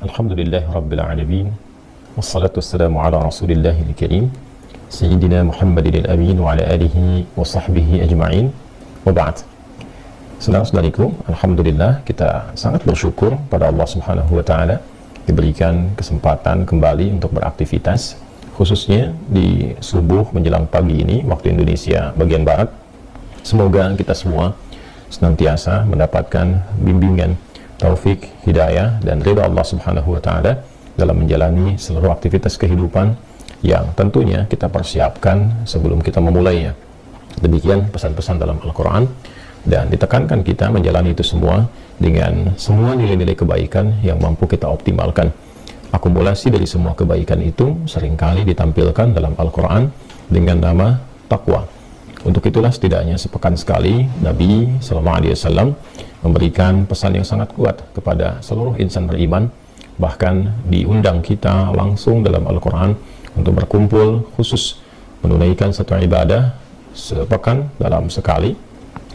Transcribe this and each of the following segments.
Alhamdulillah Rabbil Alamin. Wassalatu wassalamu ala Rasulillahil Karim Sayyidina Muhammadin al-Amin wa ala alihi wa sahbihi ajma'in. Wa ba'd. Saudara-saudariku, Alhamdulillah kita sangat bersyukur pada Allah Subhanahu wa Ta'ala diberikan kesempatan kembali untuk beraktivitas, khususnya di subuh menjelang pagi ini waktu Indonesia bagian Barat. Semoga kita semua senantiasa mendapatkan bimbingan, taufik, hidayah, dan ridha Allah Subhanahu wa Ta'ala dalam menjalani seluruh aktivitas kehidupan yang tentunya kita persiapkan sebelum kita memulainya. Demikian pesan-pesan dalam Al-Quran, dan ditekankan kita menjalani itu semua dengan semua nilai-nilai kebaikan yang mampu kita optimalkan. Akumulasi dari semua kebaikan itu seringkali ditampilkan dalam Al-Quran dengan nama takwa. Untuk itulah setidaknya sepekan sekali Nabi SAW memberikan pesan yang sangat kuat kepada seluruh insan beriman, bahkan diundang kita langsung dalam Al-Quran untuk berkumpul khusus menunaikan satu ibadah sepekan dalam sekali,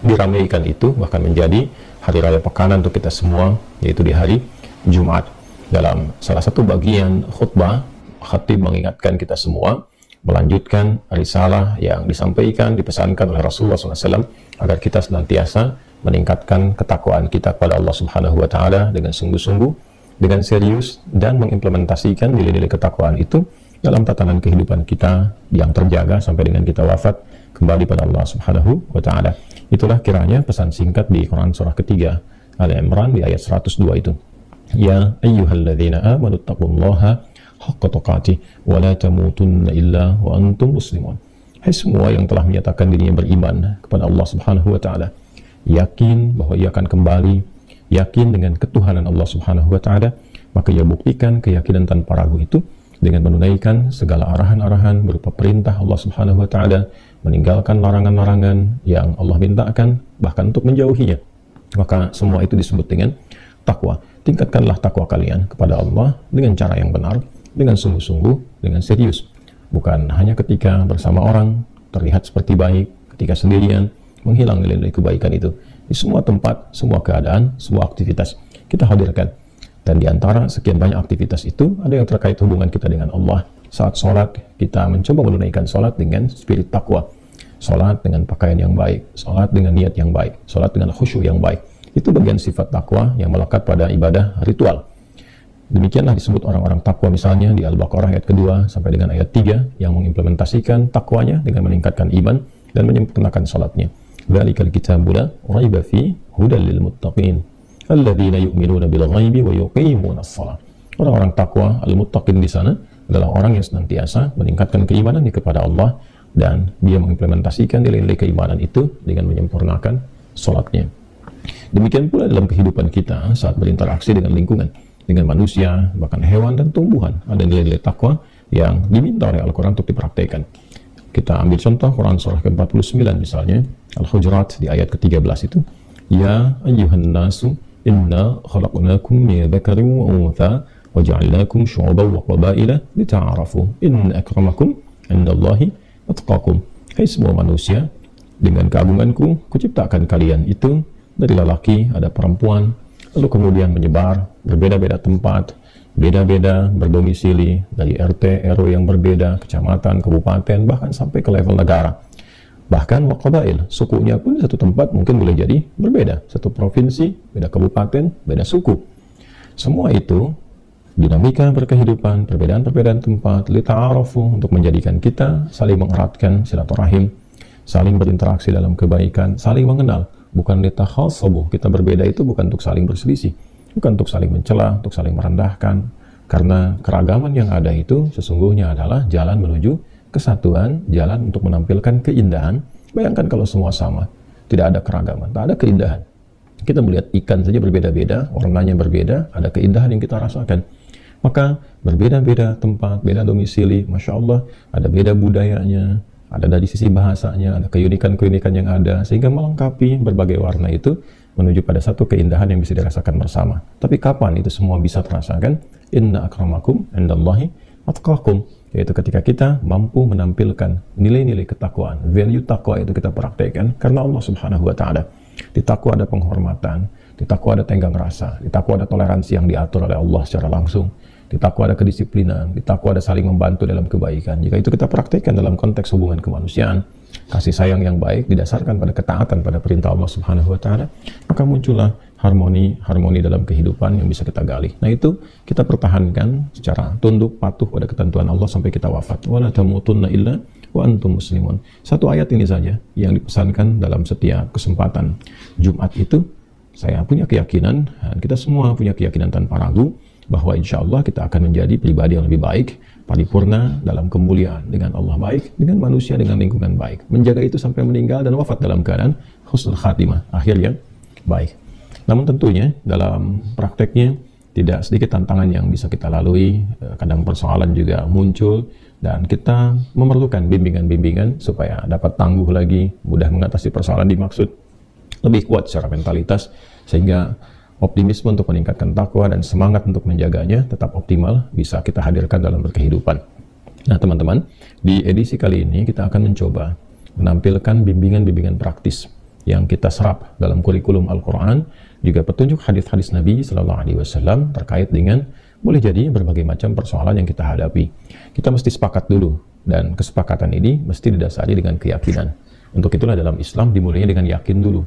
diramaikan itu bahkan menjadi hari raya pekanan untuk kita semua, yaitu di hari Jumat. Dalam salah satu bagian khutbah, khatib mengingatkan kita semua melanjutkan risalah yang disampaikan, dipesankan oleh Rasulullah SAW agar kita senantiasa meningkatkan ketakwaan kita kepada Allah Subhanahu wa Ta'ala dengan sungguh-sungguh, dengan serius, dan mengimplementasikan nilai-nilai ketakwaan itu dalam tatanan kehidupan kita yang terjaga sampai dengan kita wafat kembali pada Allah Subhanahu wa Ta'ala. Itulah kiranya pesan singkat di Quran surah ketiga Ali Imran di ayat 102 itu. Ya ayyuhalladzina amanu taqullaha haqqa tuqatih wa la tamutunna illa wa antum muslimun. Hai semua yang telah menyatakan dirinya beriman kepada Allah Subhanahu wa Ta'ala, yakin bahwa ia akan kembali, yakin dengan ketuhanan Allah Subhanahu wa Ta'ala, maka ia buktikan keyakinan tanpa ragu itu dengan menunaikan segala arahan-arahan berupa perintah Allah Subhanahu wa Ta'ala, meninggalkan larangan-larangan yang Allah mintakan, bahkan untuk menjauhinya. Maka semua itu disebut dengan takwa. Tingkatkanlah takwa kalian kepada Allah dengan cara yang benar, dengan sungguh-sungguh, dengan serius. Bukan hanya ketika bersama orang terlihat seperti baik, ketika sendirian menghilang nilai-nilai kebaikan itu. Di semua tempat, semua keadaan, semua aktivitas kita hadirkan. Dan di antara sekian banyak aktivitas itu ada yang terkait hubungan kita dengan Allah. Saat sholat, kita mencoba menunaikan sholat dengan spirit takwa. Sholat dengan pakaian yang baik, sholat dengan niat yang baik, sholat dengan khusyuk yang baik. Itu bagian sifat takwa yang melekat pada ibadah ritual. Demikianlah disebut orang-orang takwa misalnya di Al-Baqarah ayat kedua sampai dengan ayat 3 yang mengimplementasikan takwanya dengan meningkatkan iman dan menyempurnakan salatnya. Dzalikal kitabu la raiba fi hudal lil muttaqin alladzina yu'minuna bil ghaibi wa yuqimunas shalah. Orang-orang takwa al-muttaqin di sana adalah orang yang senantiasa meningkatkan keimanannya kepada Allah dan dia mengimplementasikan nilai-nilai keimanan itu dengan menyempurnakan salatnya. Demikian pula dalam kehidupan kita saat berinteraksi dengan lingkungan, dengan manusia, bahkan hewan dan tumbuhan. Ada nilai-nilai takwa yang diminta oleh Al-Quran untuk dipraktekkan. Kita ambil contoh Quran surah ke-49 misalnya, Al-Hujurat di ayat ke-13 itu. Ya ayyuhan nasu inna khalaqnakum min dzakarin wa untha wa ja'alnakum syu'uban wa qabaila lita'arafu inna akramakum 'indallahi atqakum. Hai semua manusia, dengan keagunganku kuciptakan kalian itu dari lelaki ada perempuan, lalu kemudian menyebar berbeda-beda tempat, beda-beda berdomisili dari RT, RW yang berbeda, kecamatan, kabupaten, bahkan sampai ke level negara. Bahkan waqabail, sukunya pun satu tempat mungkin boleh jadi berbeda. Satu provinsi, beda kabupaten, beda suku. Semua itu dinamika berkehidupan, perbedaan-perbedaan tempat, lita'arafu, untuk menjadikan kita saling mengeratkan silaturahim, saling berinteraksi dalam kebaikan, saling mengenal. Bukan litakhasabu, kita berbeda itu bukan untuk saling berselisih, bukan untuk saling mencela, untuk saling merendahkan, karena keragaman yang ada itu sesungguhnya adalah jalan menuju kesatuan, jalan untuk menampilkan keindahan. Bayangkan kalau semua sama, tidak ada keragaman, tak ada keindahan. Kita melihat ikan saja berbeda-beda, warnanya berbeda, ada keindahan yang kita rasakan. Maka berbeda-beda tempat, beda domisili, Masya Allah, ada beda budayanya, ada dari sisi bahasanya, ada keunikan-keunikan yang ada, sehingga melengkapi berbagai warna itu menuju pada satu keindahan yang bisa dirasakan bersama. Tapi kapan itu semua bisa terasakan? Inna akramakum indallahi atqakum, yaitu ketika kita mampu menampilkan nilai-nilai ketakwaan, value takwa itu kita praktekkan karena Allah Subhanahu wa Ta'ala. Di takwa ada penghormatan, Di takwa ada tenggang rasa, di takwa ada toleransi yang diatur oleh Allah secara langsung, di takwa ada kedisiplinan, di takwa ada saling membantu dalam kebaikan. Jika itu kita praktikkan dalam konteks hubungan kemanusiaan, kasih sayang yang baik didasarkan pada ketaatan pada perintah Allah Subhanahu wa taala, maka muncullah harmoni dalam kehidupan yang bisa kita gali. Nah, itu kita pertahankan secara tunduk patuh pada ketentuan Allah sampai kita wafat. Wala tamutunna illa wa antum muslimun. Satu ayat ini saja yang dipesankan dalam setiap kesempatan Jumat itu. Saya punya keyakinan, dan kita semua punya keyakinan tanpa ragu, bahwa insya Allah kita akan menjadi pribadi yang lebih baik, paripurna dalam kemuliaan, dengan Allah baik, dengan manusia, dengan lingkungan baik. Menjaga itu sampai meninggal dan wafat dalam keadaan husnul khatimah, akhir yang baik. Namun tentunya dalam prakteknya tidak sedikit tantangan yang bisa kita lalui, kadang persoalan juga muncul, dan kita memerlukan bimbingan-bimbingan supaya dapat tangguh lagi, mudah mengatasi persoalan dimaksud, lebih kuat secara mentalitas, sehingga optimisme untuk meningkatkan takwa dan semangat untuk menjaganya tetap optimal bisa kita hadirkan dalam berkehidupan. Nah teman-teman, di edisi kali ini kita akan mencoba menampilkan bimbingan-bimbingan praktis yang kita serap dalam kurikulum Al-Quran, juga petunjuk hadis-hadis Nabi SAW terkait dengan boleh jadi berbagai macam persoalan yang kita hadapi. Kita mesti sepakat dulu, dan kesepakatan ini mesti didasari dengan keyakinan. Untuk itulah dalam Islam dimulainya dengan yakin dulu,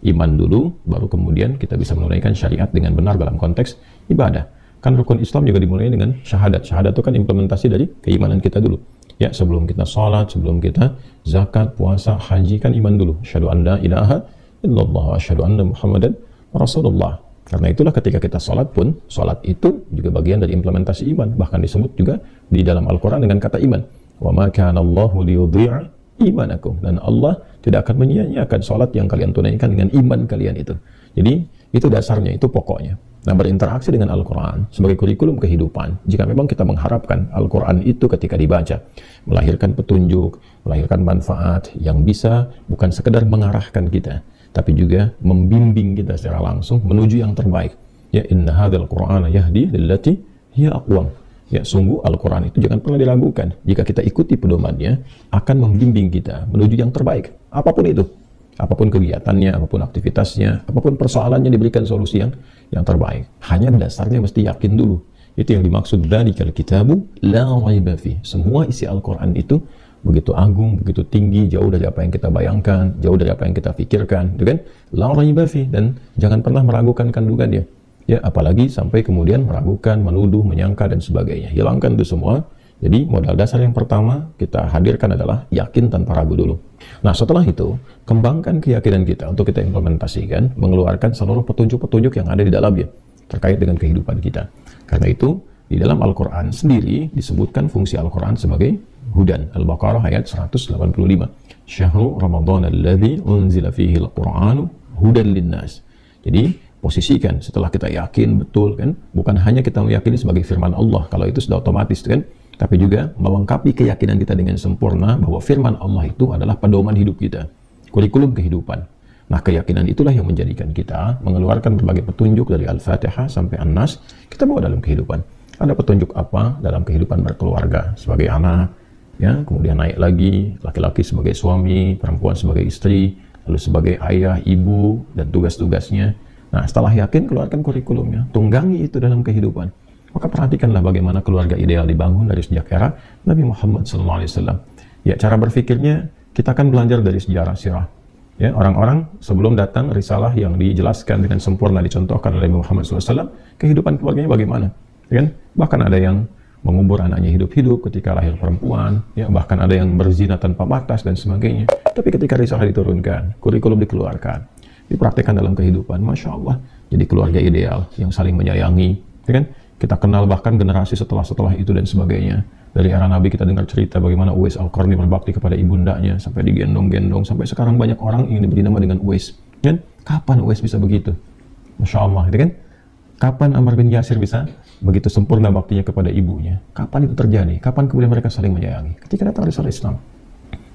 iman dulu, baru kemudian kita bisa menunaikan syariat dengan benar dalam konteks ibadah. Kan rukun Islam juga dimulai dengan syahadat. Syahadat itu kan implementasi dari keimanan kita dulu. Ya, sebelum kita sholat, sebelum kita zakat, puasa, haji, kan iman dulu. Asyhadu an la ilaha illallah wa asyhadu anna Muhammadan Rasulullah. Karena itulah ketika kita sholat pun, sholat itu juga bagian dari implementasi iman. Bahkan disebut juga di dalam Al-Quran dengan kata iman. Wa ma kana Allahu liyudhi'a imanakum, dan Allah tidak akan menyia-nyiakan sholat yang kalian tunaikan dengan iman kalian itu. Jadi itu dasarnya, itu pokoknya. Nah, berinteraksi dengan Al-Quran sebagai kurikulum kehidupan, jika memang kita mengharapkan Al-Quran itu ketika dibaca melahirkan petunjuk, melahirkan manfaat yang bisa bukan sekedar mengarahkan kita, tapi juga membimbing kita secara langsung menuju yang terbaik. Ya, inna hadzal Qur'ana yahdi lillati hiya aqwam. Ya, sungguh Al-Quran itu jangan pernah diragukan. Jika kita ikuti pedomannya, akan membimbing kita menuju yang terbaik. Apapun itu. Apapun kegiatannya, apapun aktivitasnya, apapun persoalannya, diberikan solusi yang terbaik. Hanya dasarnya mesti yakin dulu. Itu yang dimaksud dzalikal kitabu la raiba fi. Semua isi Al-Quran itu begitu agung, begitu tinggi, jauh dari apa yang kita bayangkan, jauh dari apa yang kita pikirkan. Gitu kan? La raiba fi. Dan jangan pernah meragukan kandungannya. Ya, apalagi sampai kemudian meragukan, menuduh, menyangka, dan sebagainya. Hilangkan itu semua. Jadi modal dasar yang pertama kita hadirkan adalah yakin tanpa ragu dulu. Nah, setelah itu kembangkan keyakinan kita untuk kita implementasikan, mengeluarkan seluruh petunjuk-petunjuk yang ada di dalamnya terkait dengan kehidupan kita. Karena itu di dalam Al-Quran sendiri disebutkan fungsi Al-Quran sebagai hudan. Al-Baqarah ayat 185. Syahrul Ramadan alladzi unzila fihi al-Qur'anu hudan linnas. Jadi posisikan setelah kita yakin betul kan, bukan hanya kita meyakini sebagai firman Allah, kalau itu sudah otomatis kan, tapi juga melengkapi keyakinan kita dengan sempurna bahwa firman Allah itu adalah pedoman hidup kita, kurikulum kehidupan. Nah, keyakinan itulah yang menjadikan kita mengeluarkan berbagai petunjuk dari Al-Fatihah sampai An-Nas, kita bawa dalam kehidupan. Ada petunjuk apa dalam kehidupan berkeluarga sebagai anak, ya, kemudian naik lagi laki-laki sebagai suami, perempuan sebagai istri, lalu sebagai ayah, ibu, dan tugas-tugasnya. Nah, setelah yakin, keluarkan kurikulumnya, tunggangi itu dalam kehidupan. Maka perhatikanlah bagaimana keluarga ideal dibangun dari sejak era Nabi Muhammad SAW. Ya, cara berpikirnya kita akan belajar dari sejarah sirah. Ya, orang-orang sebelum datang risalah yang dijelaskan dengan sempurna dicontohkan oleh Nabi Muhammad SAW, kehidupan keluarganya bagaimana? Ya, kan? Bahkan ada yang mengubur anaknya hidup-hidup ketika lahir perempuan, ya, bahkan ada yang berzina tanpa batas dan sebagainya. Tapi ketika risalah diturunkan, kurikulum dikeluarkan, dipraktikkan dalam kehidupan, Masya Allah, jadi keluarga ideal yang saling menyayangi, ya kan? Kita kenal bahkan generasi setelah itu dan sebagainya. Dari era Nabi kita dengar cerita bagaimana Uwais Al-Qarni berbakti kepada ibundanya, sampai digendong-gendong, sampai sekarang banyak orang ingin diberi nama dengan Uwais. Kan? Kapan Uwais bisa begitu? Masya Allah, gitu kan? Kapan Ammar bin Yasir bisa begitu sempurna baktinya kepada ibunya? Kapan itu terjadi? Kapan kemudian mereka saling menyayangi? Ketika datang risalah Islam.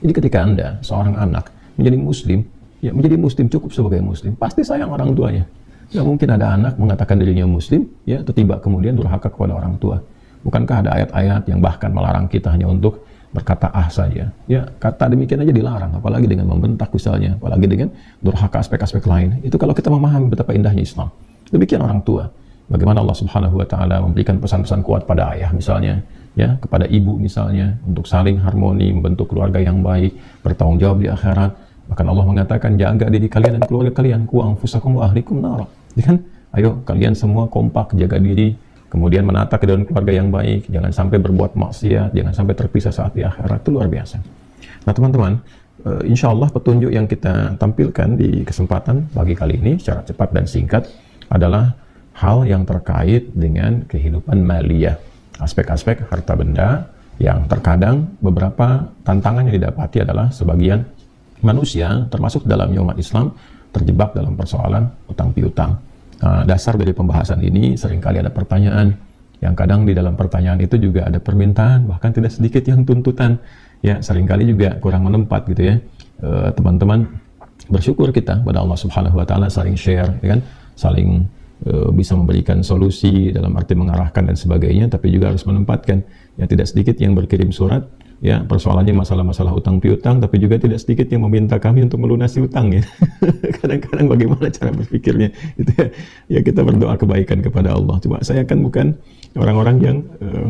Jadi ketika Anda, seorang anak, menjadi Muslim, ya, menjadi Muslim cukup sebagai Muslim, pasti sayang orang tuanya. Nggak mungkin ada anak mengatakan dirinya Muslim, ya, tiba kemudian durhaka kepada orang tua. Bukankah ada ayat-ayat yang bahkan melarang kita hanya untuk berkata ah saja. Ya, kata demikian aja dilarang, apalagi dengan membentak misalnya, apalagi dengan durhaka aspek-aspek lain. Itu kalau kita memahami betapa indahnya Islam. Demikian orang tua. Bagaimana Allah Subhanahu wa taala memberikan pesan-pesan kuat pada ayah misalnya, ya, kepada ibu misalnya, untuk saling harmoni, membentuk keluarga yang baik, bertanggung jawab di akhirat. Bahkan Allah mengatakan, jaga diri kalian dan keluarga kalian, qu anfusakum wa ahlikum nar. Kan? Ayo kalian semua kompak jaga diri, kemudian menata ke dalam keluarga yang baik, jangan sampai berbuat maksiat, jangan sampai terpisah saat di akhirat. Itu luar biasa. Nah teman-teman, insya Allah petunjuk yang kita tampilkan di kesempatan pagi kali ini secara cepat dan singkat adalah hal yang terkait dengan kehidupan maliyah, aspek-aspek harta benda yang terkadang beberapa tantangan yang didapati adalah sebagian manusia, termasuk dalamnya umat Islam, terjebak dalam persoalan utang piutang. Dasar dari pembahasan ini seringkali ada pertanyaan, yang kadang di dalam pertanyaan itu juga ada permintaan, bahkan tidak sedikit yang tuntutan. Ya, seringkali juga kurang menempat gitu ya. Teman-teman, bersyukur kita pada Allah Subhanahu wa taala, saling share, ya kan? Saling bisa memberikan solusi dalam arti mengarahkan dan sebagainya, tapi juga harus menempatkan. Ya, tidak sedikit yang berkirim surat, ya, persoalannya masalah-masalah utang piutang, tapi juga tidak sedikit yang meminta kami untuk melunasi utangnya. Kadang-kadang bagaimana cara berpikirnya itu ya, ya kita berdoa kebaikan kepada Allah. Coba saya kan bukan orang-orang yang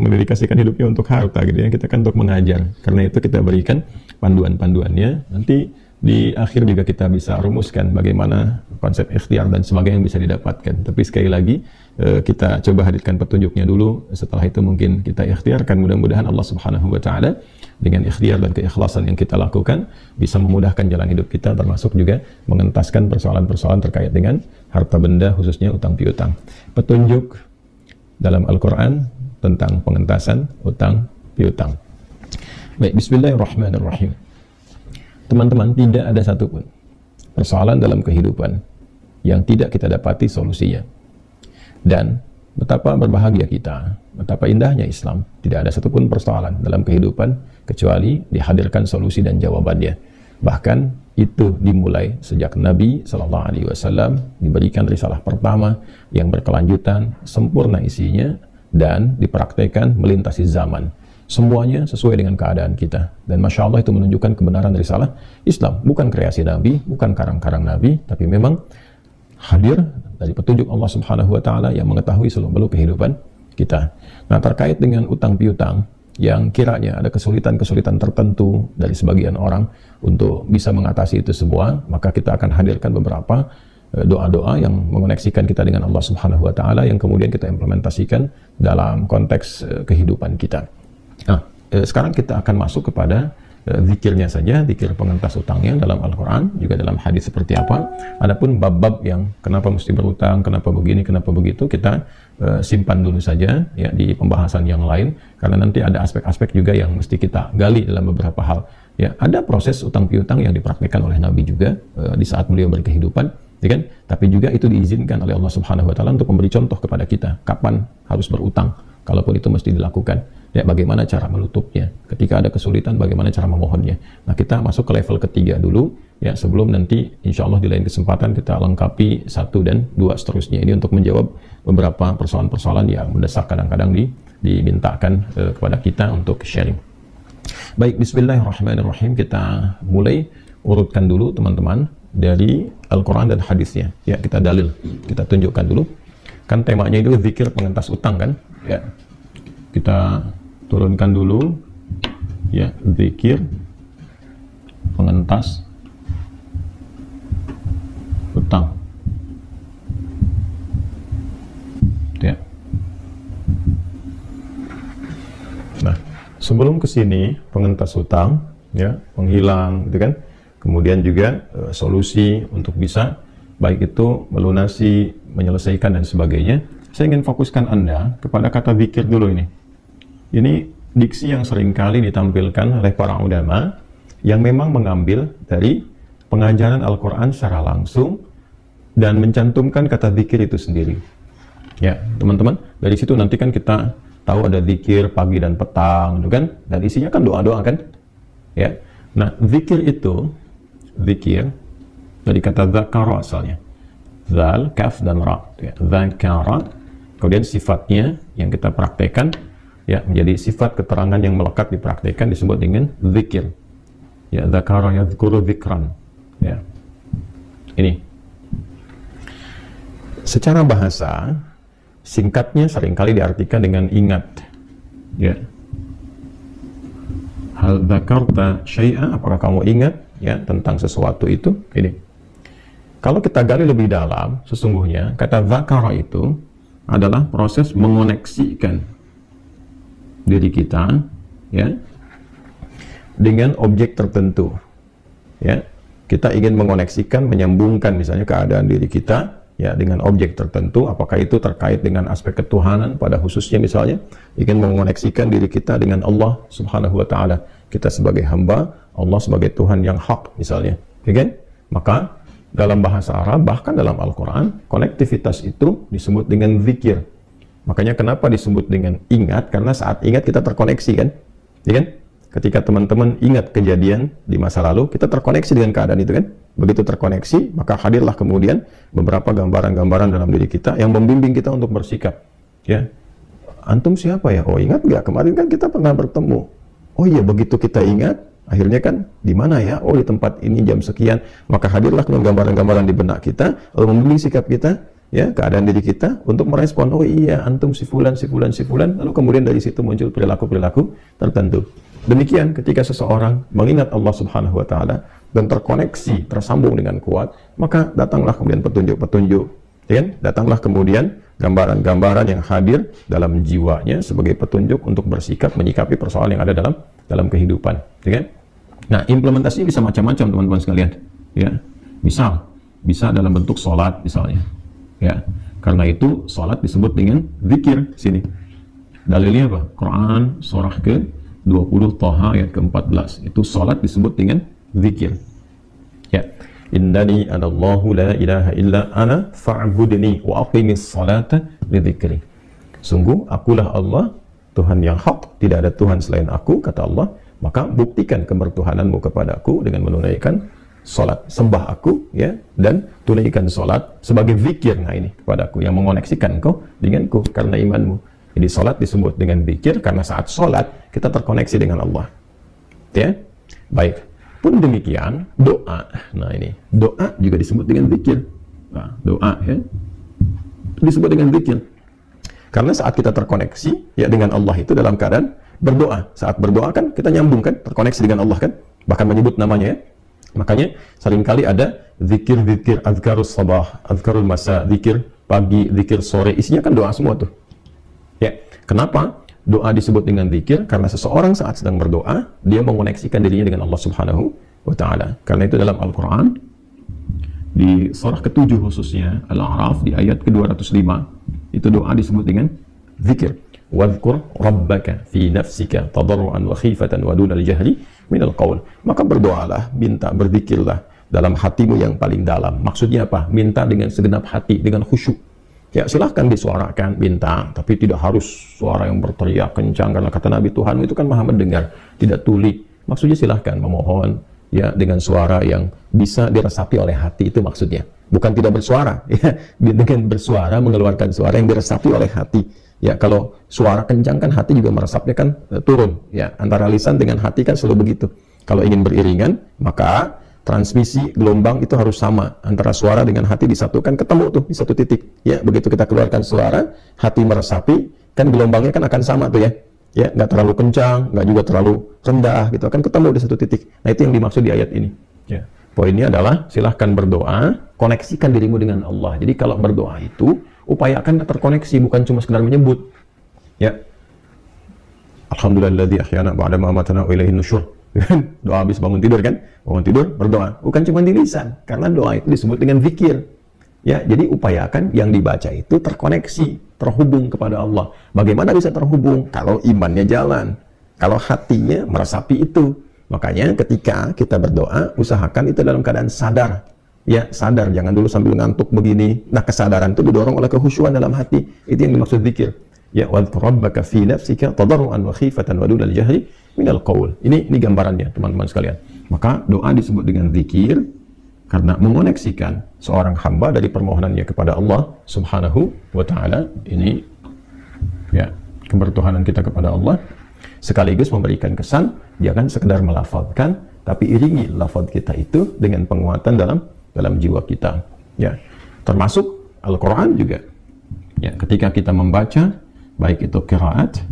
mendedikasikan hidupnya untuk harta gitu ya, kita kan untuk mengajar. Karena itu kita berikan panduan-panduannya, nanti di akhir juga kita bisa rumuskan bagaimana konsep ikhtiar dan sebagainya yang bisa didapatkan. Tapi sekali lagi kita coba hadirkan petunjuknya dulu, setelah itu mungkin kita ikhtiarkan. Mudah-mudahan Allah Subhanahu wa taala dengan ikhtiar dan keikhlasan yang kita lakukan bisa memudahkan jalan hidup kita, termasuk juga mengentaskan persoalan-persoalan terkait dengan harta benda, khususnya utang piutang. Petunjuk dalam Al-Quran tentang pengentasan utang piutang. Baik, bismillahirrahmanirrahim. Teman-teman, tidak ada satupun persoalan dalam kehidupan yang tidak kita dapati solusinya. Dan betapa berbahagia kita, betapa indahnya Islam. Tidak ada satupun persoalan dalam kehidupan kecuali dihadirkan solusi dan jawabannya. Bahkan itu dimulai sejak Nabi SAW diberikan risalah pertama yang berkelanjutan, sempurna isinya, dan dipraktekkan melintasi zaman. Semuanya sesuai dengan keadaan kita. Dan Masya Allah itu menunjukkan kebenaran risalah Islam. Bukan kreasi Nabi, bukan karang-karang Nabi, tapi memang hadir dari petunjuk Allah Subhanahu wa taala yang mengetahui seluk-beluk kehidupan kita. Nah, terkait dengan utang piutang yang kiranya ada kesulitan-kesulitan tertentu dari sebagian orang untuk bisa mengatasi itu semua, maka kita akan hadirkan beberapa doa-doa yang mengoneksikan kita dengan Allah Subhanahu wa taala yang kemudian kita implementasikan dalam konteks kehidupan kita. Nah, sekarang kita akan masuk kepada zikirnya saja, zikir pengentas utangnya dalam Al-Quran, juga dalam hadis seperti apa. Adapun bab-bab yang kenapa mesti berutang, kenapa begini, kenapa begitu, kita simpan dulu saja ya di pembahasan yang lain, karena nanti ada aspek-aspek juga yang mesti kita gali dalam beberapa hal. Ya, ada proses utang piutang yang dipraktikkan oleh Nabi juga di saat beliau berkehidupan, ya kan? Tapi juga itu diizinkan oleh Allah Subhanahu wa taala untuk memberi contoh kepada kita kapan harus berutang, kalaupun itu mesti dilakukan. Ya, bagaimana cara menutupnya, ketika ada kesulitan bagaimana cara memohonnya. Nah, kita masuk ke level ketiga dulu, ya, sebelum nanti insya Allah di lain kesempatan kita lengkapi 1 dan 2 seterusnya. Ini untuk menjawab beberapa persoalan-persoalan yang mendesak kadang-kadang dimintakan kepada kita untuk sharing. Baik, bismillahirrahmanirrahim. Kita mulai urutkan dulu teman-teman dari Al-Quran dan hadisnya. Ya, kita dalil, kita tunjukkan dulu. Kan temanya itu zikir pengentas utang kan? Ya, kita turunkan dulu ya, zikir pengentas utang ya. Nah, sebelum ke sini pengentas utang ya, penghilang gitu kan, kemudian juga solusi untuk bisa baik itu melunasi, menyelesaikan dan sebagainya. Saya ingin fokuskan Anda kepada kata zikir dulu ini. Ini diksi yang seringkali ditampilkan oleh para ulama yang memang mengambil dari pengajaran Al-Quran secara langsung dan mencantumkan kata zikir itu sendiri. Ya, teman-teman, dari situ nanti kan kita tahu ada zikir pagi dan petang, gitu kan? Dan isinya kan doa-doa kan? Ya. Nah, zikir itu, zikir dari kata zakara asalnya. Zal, kaf dan ra. Ya. Zakara. Kemudian sifatnya yang kita praktekkan ya, menjadi sifat keterangan yang melekat dipraktikkan disebut dengan zikir. Ya, dzakara yadzkuru dzikran. Ya. Ini. Secara bahasa, singkatnya seringkali diartikan dengan ingat. Ya. Hal dzakarta syai'a, apakah kamu ingat ya tentang sesuatu itu? Ini. Kalau kita gali lebih dalam, sesungguhnya kata dzakara itu adalah proses mengoneksikan diri kita ya dengan objek tertentu. Ya, kita ingin mengoneksikan, menyambungkan misalnya keadaan diri kita ya dengan objek tertentu, apakah itu terkait dengan aspek ketuhanan pada khususnya misalnya ingin mengoneksikan diri kita dengan Allah Subhanahu wa taala. Kita sebagai hamba, Allah sebagai Tuhan yang hak misalnya. Ya kan? Maka dalam bahasa Arab, bahkan dalam Al-Quran, konektivitas itu disebut dengan zikir. Makanya kenapa disebut dengan ingat? Karena saat ingat kita terkoneksi kan? Ya kan? Ketika teman-teman ingat kejadian di masa lalu, kita terkoneksi dengan keadaan itu kan? Begitu terkoneksi, maka hadirlah kemudian beberapa gambaran-gambaran dalam diri kita yang membimbing kita untuk bersikap. Ya, antum siapa ya? Oh ingat nggak? Kemarin kan kita pernah bertemu. Oh iya, begitu kita ingat, akhirnya kan di mana ya? Oh di tempat ini jam sekian. Maka hadirlah gambaran-gambaran di benak kita, lalu membimbing sikap kita, ya keadaan diri kita untuk merespon. Oh iya, antum si fulan, si fulan, si fulan. Lalu kemudian dari situ muncul perilaku-perilaku tertentu. Demikian ketika seseorang mengingat Allah Subhanahu wa taala dan terkoneksi, tersambung dengan kuat, maka datanglah kemudian petunjuk-petunjuk, ya, datanglah kemudian gambaran-gambaran yang hadir dalam jiwanya sebagai petunjuk untuk bersikap menyikapi persoalan yang ada dalam kehidupan, ya kan? Nah, implementasinya bisa macam-macam teman-teman sekalian, ya. Bisa dalam bentuk sholat misalnya, ya. Karena itu sholat disebut dengan zikir sini. Dalilnya apa? Quran surah ke-20 Thaha ayat ke-14. Itu sholat disebut dengan zikir. Ya. Innani anallahu la ilaha illa ana fa'budni wa aqimis salata li dzikri. Sungguh akulah Allah, Tuhan yang hak, tidak ada Tuhan selain aku, kata Allah, maka buktikan kebertuhananmu kepadaku dengan menunaikan salat, sembah aku ya, dan tunaikan salat sebagai zikir. Nah ini kepadaku yang mengoneksikan kau denganku karena imanmu. Jadi salat disebut dengan zikir karena saat salat kita terkoneksi dengan Allah. Ya. Baik. Pun demikian doa. Nah ini doa juga disebut dengan zikir. Nah, doa ya disebut dengan zikir. Karena saat kita terkoneksi ya dengan Allah itu dalam keadaan berdoa. Saat berdoa kan kita nyambung kan, terkoneksi dengan Allah kan, bahkan menyebut namanya ya. Makanya seringkali ada zikir-zikir, azkarus sabah, azkarul masa, zikir pagi, zikir sore, isinya kan doa semua tuh. Ya, kenapa doa disebut dengan zikir? Karena seseorang saat sedang berdoa, dia mengoneksikan dirinya dengan Allah Subhanahu wa taala. Karena itu dalam Al-Qur'an di surah ke-7 khususnya Al-A'raf di ayat ke-205, itu doa disebut dengan zikir. Wadhkur rabbaka fi nafsika tadarruan wa khifatan wa dunal jahri minal qaul. Maka berdoalah, minta, berzikirlah dalam hatimu yang paling dalam. Maksudnya apa? Minta dengan segenap hati, dengan khusyuk. Ya silahkan disuarakan, minta, tapi tidak harus suara yang berteriak kencang, karena kata Nabi, Tuhan itu kan maha mendengar, tidak tuli. Maksudnya silahkan memohon ya dengan suara yang bisa diresapi oleh hati, itu maksudnya. Bukan tidak bersuara, ya, dengan bersuara, mengeluarkan suara yang diresapi oleh hati. Ya, kalau suara kencang kan hati juga meresapnya kan turun. Ya, antara lisan dengan hati kan selalu begitu. Kalau ingin beriringan, maka transmisi gelombang itu harus sama. Antara suara dengan hati disatukan, ketemu tuh di satu titik. Ya, begitu kita keluarkan suara, hati meresapi, kan gelombangnya kan akan sama tuh ya. Ya, nggak terlalu kencang, nggak juga terlalu rendah gitu, akan ketemu di satu titik. Nah, itu yang dimaksud di ayat ini. Ya. Poinnya adalah silahkan berdoa, koneksikan dirimu dengan Allah. Jadi kalau berdoa itu upayakan terkoneksi, bukan cuma sekedar menyebut. Ya. Alhamdulillahilladzi ahyana ba'da ma amatana wa ilaihin nusyur. Doa habis bangun tidur kan? Bangun tidur berdoa. Bukan cuma di lisan, karena doa itu disebut dengan zikir. Ya, jadi upayakan yang dibaca itu terkoneksi, terhubung kepada Allah. Bagaimana bisa terhubung? Kalau imannya jalan, kalau hatinya meresapi itu. Makanya ketika kita berdoa, usahakan itu dalam keadaan sadar. Ya, sadar, jangan dulu sambil ngantuk begini. Nah, kesadaran itu didorong oleh kehusyuan dalam hati. Itu yang dimaksud zikir. Ya, wadhkur rabbaka fi nafsika tadarruan wa khifatan wa dunal jahri minal qaul. Ini gambarannya, teman-teman sekalian. Maka doa disebut dengan zikir karena mengoneksikan seorang hamba dari permohonannya kepada Allah Subhanahu wa taala. Ini ya, kebertuhanan kita kepada Allah, sekaligus memberikan kesan jangan sekedar melafalkan, tapi iringi lafaz kita itu dengan penguatan dalam jiwa kita. Ya, termasuk Al-Quran juga. Ya, ketika kita membaca, baik itu qiraat,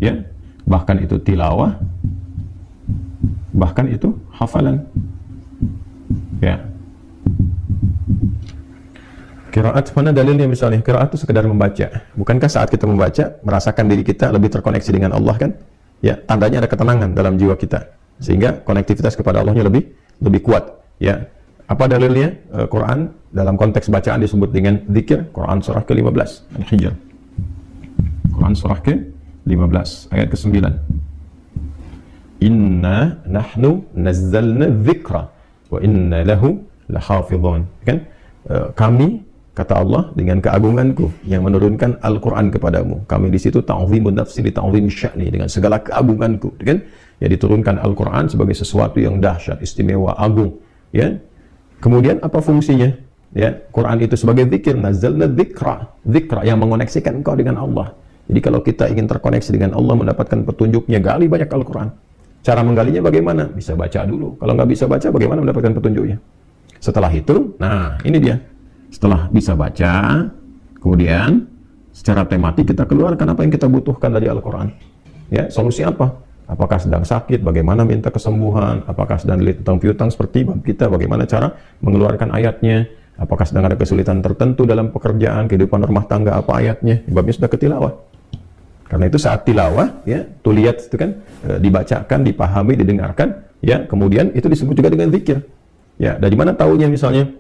ya, bahkan itu tilawah, bahkan itu hafalan. Ya. Qiraat, mana dalilnya misalnya? Qiraat itu sekedar membaca. Bukankah saat kita membaca, merasakan diri kita lebih terkoneksi dengan Allah kan? Ya, tandanya ada ketenangan dalam jiwa kita. Sehingga konektivitas kepada Allahnya lebih kuat. Ya. Apa dalilnya? Quran dalam konteks bacaan disebut dengan zikir. Quran surah ke-15, Al-Hijr. Quran surah ke-15, ayat ke-9. Inna nahnu nazzalna dzikra wa inna lahu lahafidhun. Kan? Kami, kata Allah, dengan keagunganku yang menurunkan Al-Quran kepadamu. Kami di situ ta'zimun nafsi li ta'zim sya'ni, dengan segala keagunganku, kan? Ya, diturunkan Al-Quran sebagai sesuatu yang dahsyat, istimewa, agung, ya. Kemudian apa fungsinya? Ya, Quran itu sebagai zikir, nazzalna dzikra yang mengoneksikan engkau dengan Allah. Jadi kalau kita ingin terkoneksi dengan Allah, mendapatkan petunjuknya, gali banyak Al-Quran. Cara menggalinya bagaimana? Bisa baca dulu. Kalau nggak bisa baca, bagaimana mendapatkan petunjuknya? Setelah itu, nah ini dia. Setelah bisa baca, kemudian secara tematik kita keluarkan apa yang kita butuhkan dari Al-Quran. Ya, solusi apa? Apakah sedang sakit, bagaimana minta kesembuhan? Apakah sedang dilihat tentang piutang seperti bab kita, bagaimana cara mengeluarkan ayatnya? Apakah sedang ada kesulitan tertentu dalam pekerjaan, kehidupan rumah tangga, apa ayatnya? Babnya sudah ke tilawah. Karena itu saat tilawah, ya, tuliyat itu kan dibacakan, dipahami, didengarkan, ya, kemudian itu disebut juga dengan zikir. Ya, dari mana tahunya misalnya?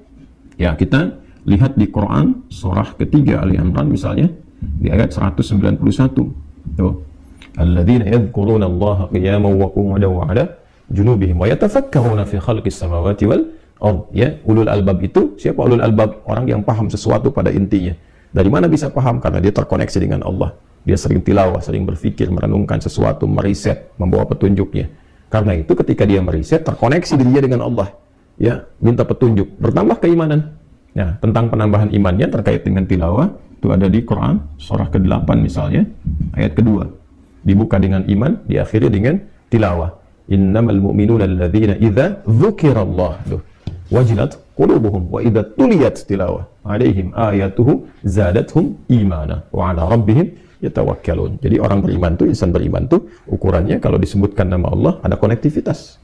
Ya, kita lihat di Quran surah ketiga Ali Imran misalnya di ayat 191. Tuh. Alladzina yadhkuruna Allaha qiyaman wa qu'udan wa 'ala junubihim wa yatafakkaruna fi khalqis samawati wal ard. Ya, ulul albab itu siapa ulul albab? Orang yang paham sesuatu pada intinya. Dari mana bisa paham? Karena dia terkoneksi dengan Allah. Dia sering tilawah, sering berpikir, merenungkan sesuatu, meriset, membawa petunjuknya. Karena itu ketika dia meriset, terkoneksi dirinya dengan Allah. Ya, minta petunjuk, bertambah keimanan. Ya, tentang penambahan imannya terkait dengan tilawah itu ada di Quran surah ke-8 misalnya ayat kedua. Dibuka dengan iman, diakhiri dengan tilawah. Innamal mu'minuna alladzina idza dzukirallah wajilat qulubuhum wa idza tuliyat tilawah alaihim ayatuhu zadathum imana wa ala rabbihim yatawakkalun. Jadi orang beriman tuh, insan beriman tuh ukurannya kalau disebutkan nama Allah ada konektivitas.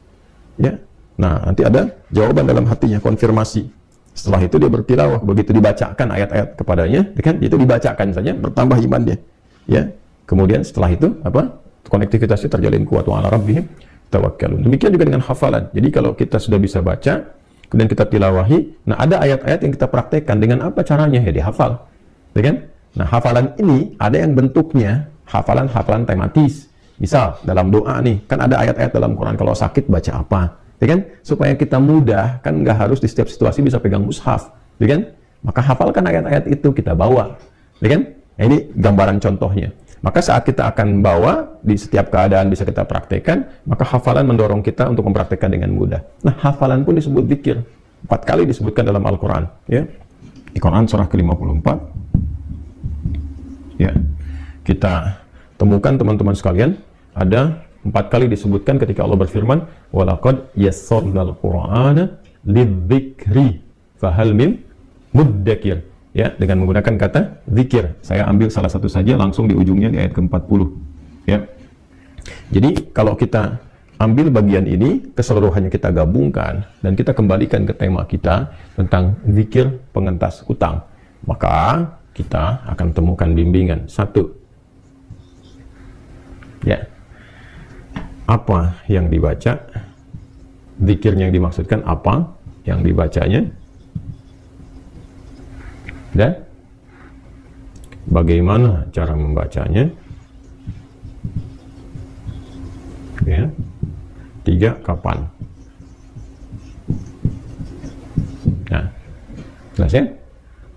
Ya. Nah, nanti ada jawaban dalam hatinya, konfirmasi. Setelah itu dia bertilawah, begitu dibacakan ayat-ayat kepadanya, kan itu dibacakan saja bertambah iman dia. Ya. Kemudian setelah itu apa? Konektivitasnya terjalin kuat, wa ala rabbihim tawakkalun. Demikian juga dengan hafalan. Jadi kalau kita sudah bisa baca, kemudian kita tilawahi, nah ada ayat-ayat yang kita praktekkan, dengan apa caranya? Ya dihafal. Ya kan? Nah, hafalan ini ada yang bentuknya hafalan-hafalan tematis. Misal dalam doa nih, kan ada ayat-ayat dalam Quran kalau sakit baca apa? Ya kan? Supaya kita mudah, kan nggak harus di setiap situasi bisa pegang mushaf, ya kan? Maka hafalkan ayat-ayat itu, kita bawa, ya kan? Nah, ini gambaran contohnya. Maka saat kita akan bawa di setiap keadaan bisa kita praktekkan, maka hafalan mendorong kita untuk mempraktekkan dengan mudah. Nah, hafalan pun disebut zikir. 4 kali disebutkan dalam Al-Quran, ya. Di Quran surah ke-54, ya. Kita temukan teman-teman sekalian, ada 4 kali disebutkan ketika Allah berfirman, walaqad yassarnal Qur'ana lidzikri fahal mim muddakir. Ya, dengan menggunakan kata zikir. Saya ambil salah satu saja langsung di ujungnya di ayat ke-40. Ya. Jadi kalau kita ambil bagian ini, keseluruhannya kita gabungkan dan kita kembalikan ke tema kita tentang zikir pengentas utang, maka kita akan temukan bimbingan. 1. Ya. Apa yang dibaca? Zikirnya yang dimaksudkan apa yang dibacanya? Dan bagaimana cara membacanya? Ya. 3, kapan? Nah, jelas ya?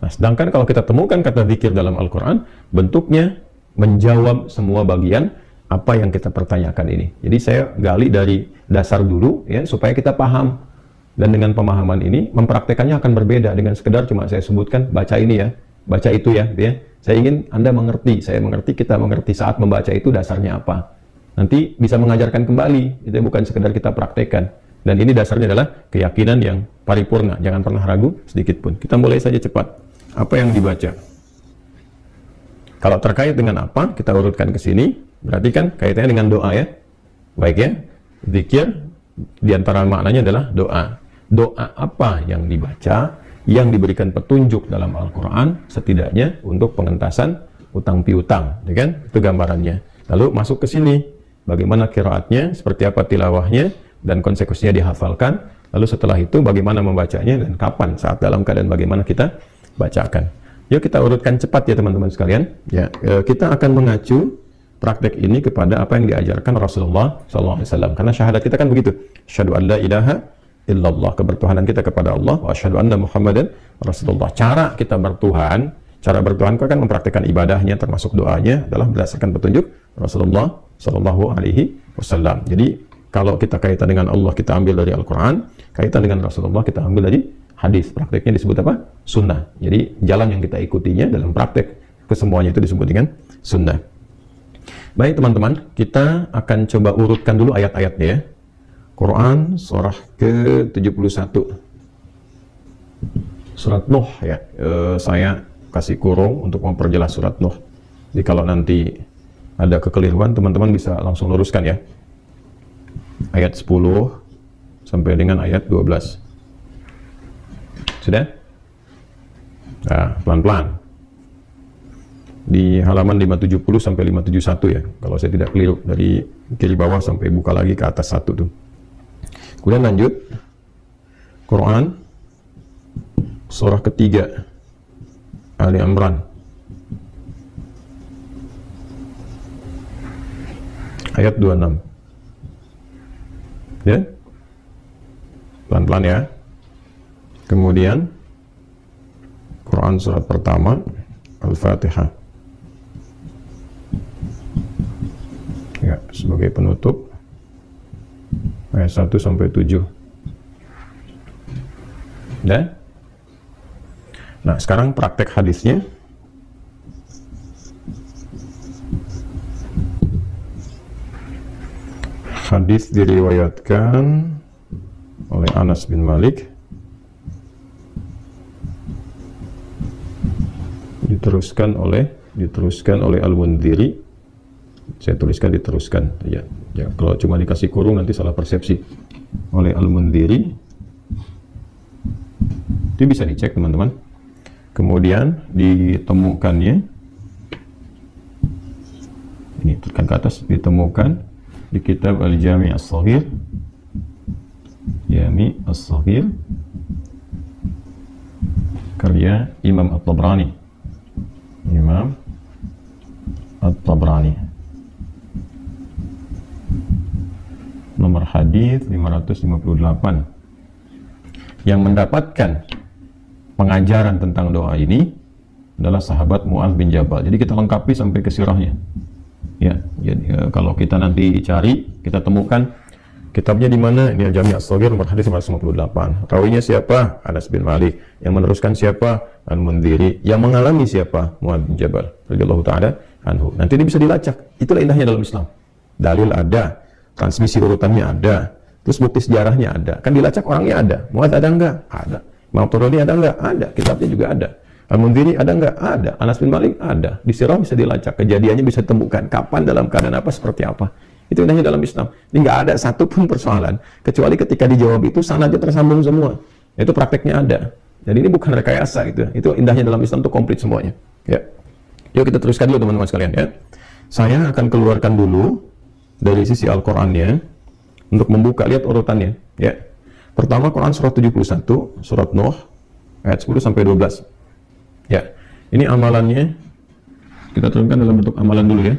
Nah, sedangkan kalau kita temukan kata zikir dalam Al-Quran, bentuknya menjawab semua bagian apa yang kita pertanyakan ini. Jadi saya gali dari dasar dulu, ya, supaya kita paham. Dan dengan pemahaman ini, mempraktekannya akan berbeda dengan sekedar cuma saya sebutkan, baca ini ya, baca itu ya, gitu ya. Saya ingin Anda mengerti, saya mengerti, kita mengerti saat membaca itu dasarnya apa. Nanti bisa mengajarkan kembali, itu bukan sekedar kita praktekkan. Dan ini dasarnya adalah keyakinan yang paripurna, jangan pernah ragu sedikit pun. Kita mulai saja cepat. Apa yang dibaca? Kalau terkait dengan apa, kita urutkan ke sini, berarti kan kaitannya dengan doa ya. Baik ya, zikir diantara maknanya adalah doa. Doa apa yang dibaca, yang diberikan petunjuk dalam Al-Quran, setidaknya untuk pengentasan utang piutang, ya kan? Itu gambarannya. Lalu masuk ke sini, bagaimana qiraatnya, seperti apa tilawahnya, dan konsekuensinya dihafalkan. Lalu setelah itu bagaimana membacanya dan kapan, saat dalam keadaan bagaimana kita bacakan. Yuk kita urutkan cepat ya teman-teman sekalian. Ya, kita akan mengacu praktek ini kepada apa yang diajarkan Rasulullah SAW. Karena syahadat kita kan begitu. Asyhadu an la ilaha illallah, kebertuhanan kita kepada Allah, wa asyhadu anna Muhammadan Rasulullah. Cara kita bertuhan, cara bertuhan itu kan mempraktikkan ibadahnya termasuk doanya adalah berdasarkan petunjuk Rasulullah Shallallahu Alaihi Wasallam. Jadi kalau kita kaitan dengan Allah kita ambil dari Al-Quran, kaitan dengan Rasulullah kita ambil dari hadis. Prakteknya disebut apa? Sunnah. Jadi jalan yang kita ikutinya dalam praktek kesemuanya itu disebut dengan sunnah. Baik teman-teman, kita akan coba urutkan dulu ayat-ayatnya ya. Quran surah ke-71 surat Nuh ya. Saya kasih kurung untuk memperjelas surat Nuh. Jadi kalau nanti ada kekeliruan teman-teman bisa langsung luruskan ya. Ayat 10 sampai dengan ayat 12. Sudah? Nah, pelan-pelan. Di halaman 570 sampai 571 ya. Kalau saya tidak keliru dari kiri bawah sampai buka lagi ke atas satu tuh. Kemudian lanjut, Quran surah ketiga Ali Imran ayat 26 ya, pelan-pelan ya. Kemudian Quran surat pertama Al-Fatihah ya, sebagai penutup ayat 1 sampai 7. Dan nah, sekarang praktek hadisnya. Hadis diriwayatkan oleh Anas bin Malik, diteruskan oleh Al-Mundhiri. Saya tuliskan diteruskan ya. Ya, kalau cuma dikasih kurung nanti salah persepsi. Oleh Al-Mundhiri. Itu bisa dicek teman-teman. Kemudian ditemukannya ini tekan ke atas, ditemukan di kitab Al-Jami' As-Shaghir. Jami' As-Shaghir karya Imam At-Tabrani. Imam At-Tabrani. Nomor hadis 558. Yang mendapatkan pengajaran tentang doa ini adalah sahabat Mu'adz bin Jabal. Jadi kita lengkapi sampai ke sirahnya. Ya, jadi kalau kita nanti cari, kita temukan kitabnya di mana? Ini Jami' As-Shaghir nomor hadis 558. Rawinya siapa? Anas bin Malik. Yang meneruskan siapa? Al-Mundhiri. Yang mengalami siapa? Mu'adz bin Jabal radhiyallahu taala anhu. Nanti ini bisa dilacak. Itulah indahnya dalam Islam. Dalil ada, transmisi urutannya ada, terus bukti sejarahnya ada. Kan dilacak orangnya ada. Mu'adz ada enggak? Ada. Imam Tabrani ada enggak? Ada. Kitabnya juga ada. Al-Mundhiri ada enggak? Ada. Anas bin Malik ada. Di sirah bisa dilacak. Kejadiannya bisa ditemukan. Kapan, dalam keadaan apa, seperti apa. Itu indahnya dalam Islam. Ini enggak ada satupun persoalan. Kecuali ketika dijawab itu, sanadnya tersambung semua. Itu prakteknya ada. Jadi ini bukan rekayasa gitu. Itu indahnya dalam Islam itu komplit semuanya. Ya. Yuk kita teruskan dulu teman-teman sekalian ya. Saya akan keluarkan dulu dari sisi Al-Qur'annya untuk membuka, lihat urutannya ya. Pertama Quran surah 71, surat Nuh ayat 10 sampai 12. Ya. Ini amalannya kita turunkan dalam bentuk amalan dulu ya.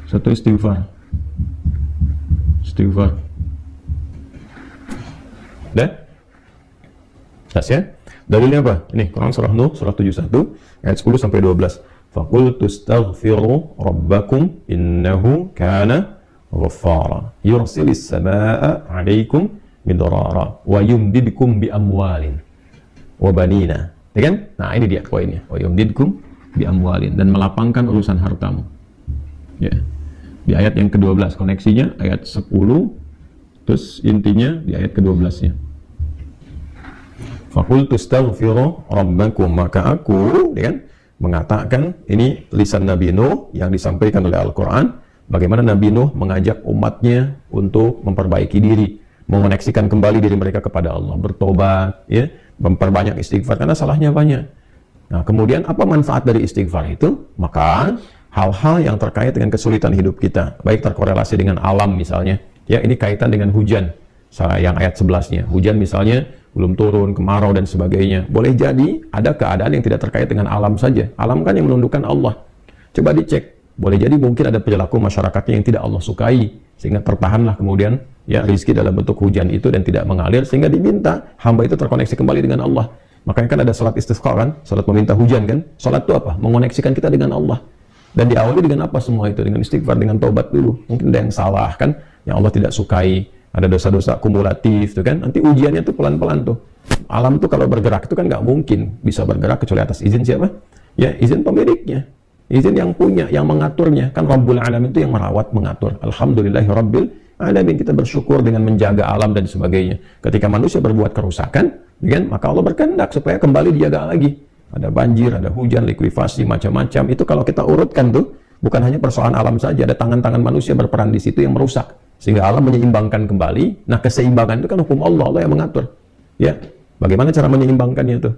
Satu, istighfar. Istighfar. Dan jelas ya. Dalilnya apa? Ini Quran surah Nuh surah 71 ayat 10 sampai 12. Faqultu astaghfiru rabbakum innahu kana ghaffara yursilis samaa'a 'alaikum midrara wa yumdidkum bi amwalin wa banina. Ya kan? Nah, ini dia poinnya. Wa yumdidkum bi amwalin, dan melapangkan urusan hartamu. Ya. Di ayat yang ke-12 koneksinya ayat 10, terus intinya di ayat ke-12-nya. Faqultu astaghfiru rabbakum, maka aku mengatakan, ini lisan Nabi Nuh yang disampaikan oleh Al-Quran, bagaimana Nabi Nuh mengajak umatnya untuk memperbaiki diri, mengoneksikan kembali diri mereka kepada Allah, bertobat, ya, memperbanyak istighfar karena salahnya banyak. Nah, kemudian apa manfaat dari istighfar itu? Maka hal-hal yang terkait dengan kesulitan hidup kita, baik terkorelasi dengan alam misalnya, ya, ini kaitan dengan hujan, yang ayat 11-nya. Hujan misalnya belum turun, kemarau dan sebagainya. Boleh jadi ada keadaan yang tidak terkait dengan alam saja. Alam kan yang menundukkan Allah. Coba dicek. Boleh jadi mungkin ada perilaku masyarakatnya yang tidak Allah sukai, sehingga tertahanlah kemudian ya rizki dalam bentuk hujan itu dan tidak mengalir, sehingga diminta hamba itu terkoneksi kembali dengan Allah. Makanya kan ada salat istisqa kan, salat meminta hujan kan. Salat itu apa? Mengoneksikan kita dengan Allah. Dan diawali dengan apa semua itu? Dengan istighfar, dengan taubat dulu. Mungkin ada yang salah kan, yang Allah tidak sukai. Ada dosa-dosa kumulatif tuh kan. Nanti ujiannya tuh pelan-pelan tuh. Alam tuh kalau bergerak itu kan nggak mungkin bisa bergerak kecuali atas izin siapa? Ya, izin pemiliknya. Izin yang punya, yang mengaturnya. Kan Rabbul Alamin itu yang merawat, mengatur. Alhamdulillahi Rabbil Alamin. Kita bersyukur dengan menjaga alam dan sebagainya. Ketika manusia berbuat kerusakan, kan, maka Allah berkehendak supaya kembali dijaga lagi. Ada banjir, ada hujan, likuifasi, macam-macam. Itu kalau kita urutkan tuh, bukan hanya persoalan alam saja, ada tangan-tangan manusia berperan di situ yang merusak. Sehingga alam menyeimbangkan kembali. Nah, keseimbangan itu kan hukum Allah, Allah yang mengatur. Ya, bagaimana cara menyeimbangkannya itu?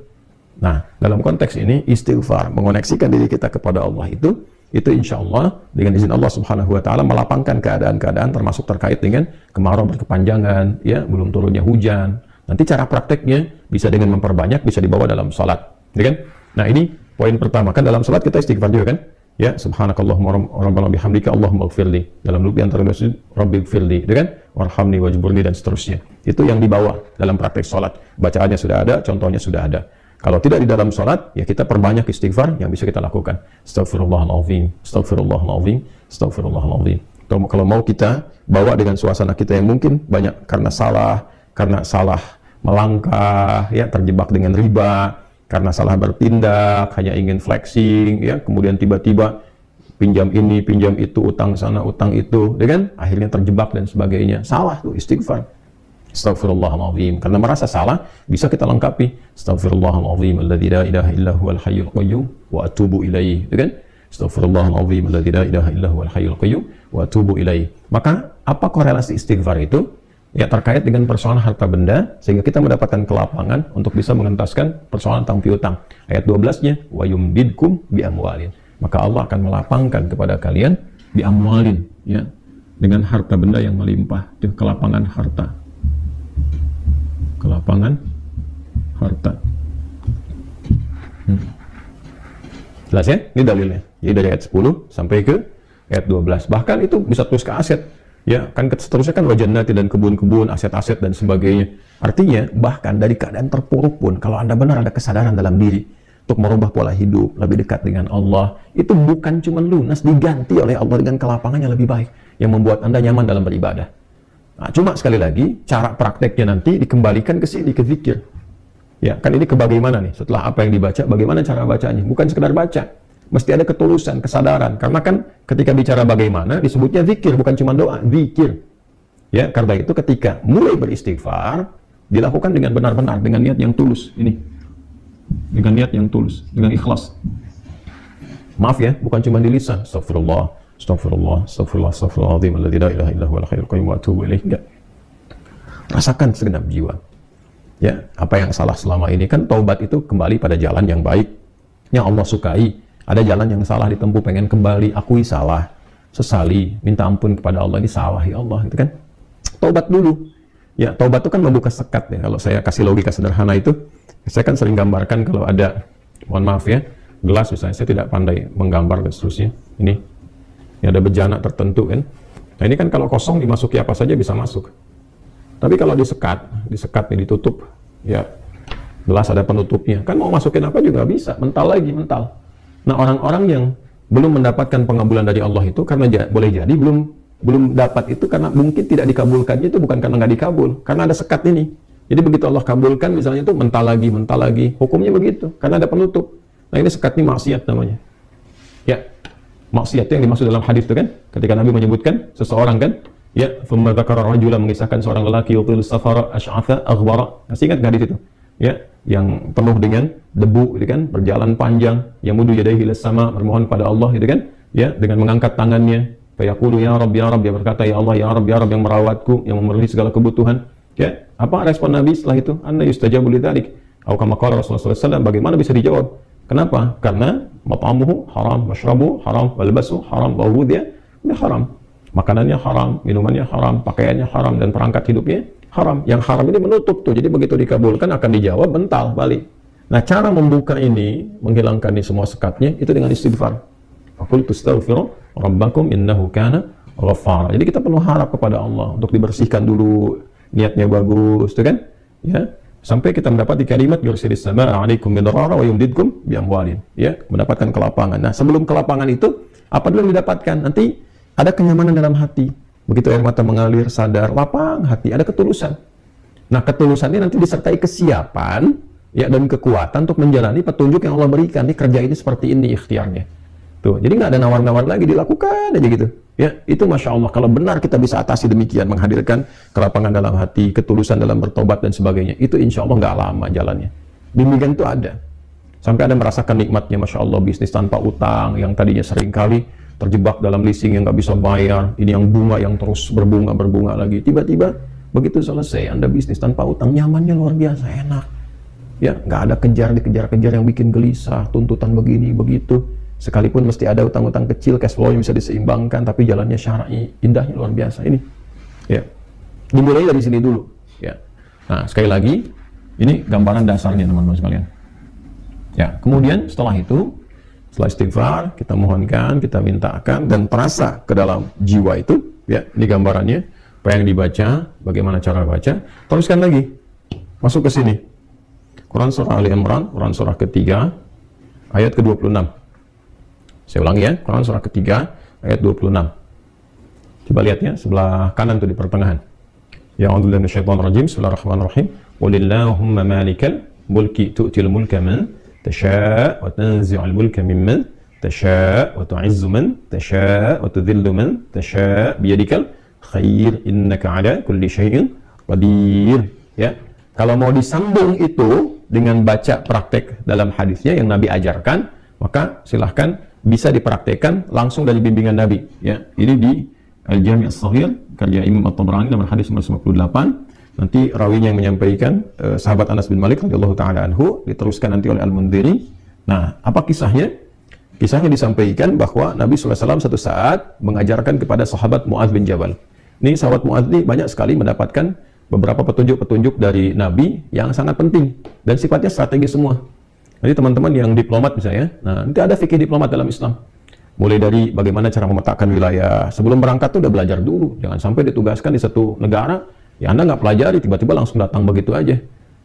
Nah, dalam konteks ini, istighfar, mengoneksikan diri kita kepada Allah itu insya Allah, dengan izin Allah Subhanahu wa Ta'ala, melapangkan keadaan-keadaan termasuk terkait dengan kemarau berkepanjangan, ya, belum turunnya hujan. Nanti cara prakteknya bisa dengan memperbanyak, bisa dibawa dalam salat. Ya kan? Nah, ini poin pertama. Kan dalam salat kita istighfar juga kan? Ya, subhanakallahumma rabbana bihamdika Allahumma ighfirli. Dalam lupa antara rabbi ighfirli, ya kan? Warhamni wajburni dan seterusnya. Itu yang dibawa dalam praktek salat. Bacaannya sudah ada, contohnya sudah ada. Kalau tidak di dalam salat, ya kita perbanyak istighfar yang bisa kita lakukan. Astaghfirullahaladzim, astaghfirullahaladzim, astaghfirullahaladzim. Kalau mau kita bawa dengan suasana kita yang mungkin banyak karena salah melangkah, ya, terjebak dengan riba, karena salah bertindak, hanya ingin flexing, ya, kemudian tiba-tiba pinjam ini, pinjam itu, utang sana, utang itu, ya kan? Akhirnya terjebak dan sebagainya. Salah tuh istighfar. Astaghfirullahaladzim. Karena merasa salah, bisa kita lengkapi. Astaghfirullahaladzim alladzi la ilaha illa huwal hayyul qayyum wa atubu ilaih, ya kan? Astaghfirullahaladzim alladzi la ilaha illa huwal hayyul qayyum wa atubu ilaih. Maka apa korelasi istighfar itu? Ya, terkait dengan persoalan harta benda, sehingga kita mendapatkan kelapangan untuk bisa mengentaskan persoalan tentang piutang. Ayat 12-nya, wa yumbidkum bi amwalin. Maka Allah akan melapangkan kepada kalian bi amwalin, ya, dengan harta benda yang melimpah. Itu kelapangan harta. Kelapangan harta. Jelas ya? Ini dalilnya. Jadi dari ayat 10 sampai ke ayat 12. Bahkan itu bisa terus ke aset. Ya, kan seterusnya kan wajannati dan kebun-kebun, aset-aset dan sebagainya. Artinya, bahkan dari keadaan terpuruk pun, kalau Anda benar ada kesadaran dalam diri untuk merubah pola hidup, lebih dekat dengan Allah, itu bukan cuma lunas, diganti oleh Allah dengan kelapangan yang lebih baik, yang membuat Anda nyaman dalam beribadah. Nah, cuma sekali lagi, cara prakteknya nanti dikembalikan ke sini, ke zikir. Ya, kan ini ke bagaimana nih? Setelah apa yang dibaca, bagaimana cara bacanya? Bukan sekedar baca. Mesti ada ketulusan, kesadaran. Karena kan ketika bicara bagaimana, disebutnya zikir, bukan cuma doa, zikir. Ya, karena itu ketika mulai beristighfar, dilakukan dengan benar-benar, dengan niat yang tulus. Ini. Dengan niat yang tulus, dengan ikhlas. Maaf ya, bukan cuma di lisan. Astagfirullah, astagfirullah, astagfirullah, astagfirullahaladzim, alladzi la ilaha illa huwal hayyul qayyum wa atubu ilaih. Enggak. Rasakan segenap jiwa. Ya, apa yang salah selama ini, kan taubat itu kembali pada jalan yang baik, yang Allah sukai. Ada jalan yang salah ditempuh, pengen kembali, akui salah, sesali, minta ampun kepada Allah, ini salah ya Allah, gitu kan. Taubat dulu. Ya, taubat itu kan membuka sekat ya. Kalau saya kasih logika sederhana itu, saya kan sering gambarkan kalau ada, mohon maaf ya, gelas misalnya, saya tidak pandai menggambar dan seterusnya. Ini ada bejana tertentu kan. Nah, ini kan kalau kosong dimasuki apa saja bisa masuk. Tapi kalau disekat nih, ditutup, ya gelas ada penutupnya, kan mau masukin apa juga bisa, mental lagi, mental. Nah, orang-orang yang belum mendapatkan pengabulan dari Allah itu karena boleh jadi belum dapat itu karena mungkin tidak dikabulkannya itu bukan karena nggak dikabul, karena ada sekat ini. Jadi begitu Allah kabulkan misalnya itu mental lagi, hukumnya begitu, karena ada penutup. Nah ini sekat ini maksiat namanya. Ya, maksiat itu yang dimaksud dalam hadis itu kan, ketika Nabi menyebutkan seseorang kan, ya, thumma dzakara rajulan, mengisahkan seorang lelaki yutil safara asy'atha aghbara. Masih ingat hadis itu? Ya, yang penuh dengan debu gitu kan, berjalan panjang, yamudu yadayhi ila sama, bermohon pada Allah gitu kan, ya, dengan mengangkat tangannya, fayaqulu ya Rabb, dia berkata ya Allah, ya Rabb, yang merawatku, yang memenuhi segala kebutuhan. Ya, apa respon Nabi setelah itu? Anna yustajabu lidzalik. Atau kama qala Rasulullah SAW, bagaimana bisa dijawab? Kenapa? Karena mat'amuhu haram, masyrabuhu haram, walbasu haram, wa ghudhiya haram. Makanannya haram, minumannya haram, pakaiannya haram, dan perangkat hidupnya haram. Yang haram ini menutup tuh, jadi begitu dikabulkan akan dijawab bental balik. Nah, cara membuka ini, menghilangkan ini semua sekatnya, itu dengan istighfar. Faqultu astaghfiru rabbakum innahu kana ghaffara. Jadi kita perlu harap kepada Allah untuk dibersihkan dulu, niatnya bagus, tuh kan? Ya, sampai kita mendapati kalimat yursilis samaa 'alaikum bidarara wa yumdidkum bi amwalin. Ya, mendapatkan kelapangan. Nah, sebelum kelapangan itu, apa dulu yang didapatkan? Nanti ada kenyamanan dalam hati. Begitu air mata mengalir, sadar, lapang hati, ada ketulusan. Nah, ketulusan ini nanti disertai kesiapan, ya, dan kekuatan untuk menjalani petunjuk yang Allah berikan. Ini kerja ini seperti ini ikhtiarnya. Tuh, jadi nggak ada nawar-nawar lagi, dilakukan aja gitu. Ya, itu Masya Allah, kalau benar kita bisa atasi demikian, menghadirkan kelapangan dalam hati, ketulusan dalam bertobat dan sebagainya, itu insya Allah nggak lama jalannya. Bimbingan itu ada. Sampai Anda merasakan nikmatnya, Masya Allah, bisnis tanpa utang, yang tadinya sering kali terjebak dalam leasing yang nggak bisa bayar, ini yang bunga yang terus berbunga lagi. Tiba-tiba begitu selesai, Anda bisnis tanpa utang, nyamannya luar biasa, enak. Ya, nggak ada dikejar-kejar yang bikin gelisah, tuntutan begini, begitu. Sekalipun mesti ada utang-utang kecil, cash flow yang bisa diseimbangkan, tapi jalannya syar'i, indahnya luar biasa ini. Ya, dimulai dari sini dulu. Ya, nah sekali lagi, ini gambaran dasarnya teman-teman sekalian. Ya, kemudian setelah itu, setelah istighfar, kita mohonkan, kita mintakan, dan terasa ke dalam jiwa itu, ya, ini gambarannya, apa yang dibaca, bagaimana cara baca, teruskan lagi, masuk ke sini. Quran Surah Ali Imran, Quran Surah ketiga, ayat ke-26. Saya ulangi ya, Quran Surah ketiga, ayat 26. Coba lihat ya, sebelah kanan itu di pertengahan. Ya, a'udzubillahi minasyaitonir rajim, bismillahirrahmanirrahim. Qulillahumma malikal mulki tu'til mulka man tasha' wa tanzi'ul mulka mimman tasha' wa tu'izzu man tasha' wa tudhillu man tasha' biyadikal khair innaka 'ala kulli syai'in qadir. Ya. Kalau mau disambung itu dengan baca praktek dalam hadisnya yang Nabi ajarkan, maka silahkan bisa dipraktekkan langsung dari bimbingan Nabi. Ya, ini di Al-Jami' As-Shaghir karya Imam At-Tabrani nomor hadis nomor 58. Nanti rawinya yang menyampaikan sahabat Anas bin Malik radhiyallahu taala anhu, diteruskan nanti oleh Al-Mundhiri. Nah, apa kisahnya? Kisahnya disampaikan bahwa Nabi SAW satu saat mengajarkan kepada sahabat Mu'adz bin Jabal. Ini sahabat Mu'adz ini banyak sekali mendapatkan beberapa petunjuk-petunjuk dari Nabi yang sangat penting dan sifatnya strategis semua. Jadi teman-teman yang diplomat misalnya, nah nanti ada fikih diplomat dalam Islam. Mulai dari bagaimana cara memetakan wilayah. Sebelum berangkat tuh udah belajar dulu. Jangan sampai ditugaskan di satu negara, ya Anda nggak pelajari, tiba-tiba langsung datang begitu aja.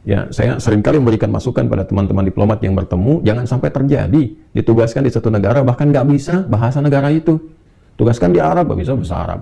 Ya, saya seringkali memberikan masukan pada teman-teman diplomat yang bertemu, jangan sampai terjadi ditugaskan di satu negara, bahkan nggak bisa bahasa negara itu. Tugaskan di Arab, nggak bisa bahasa Arab.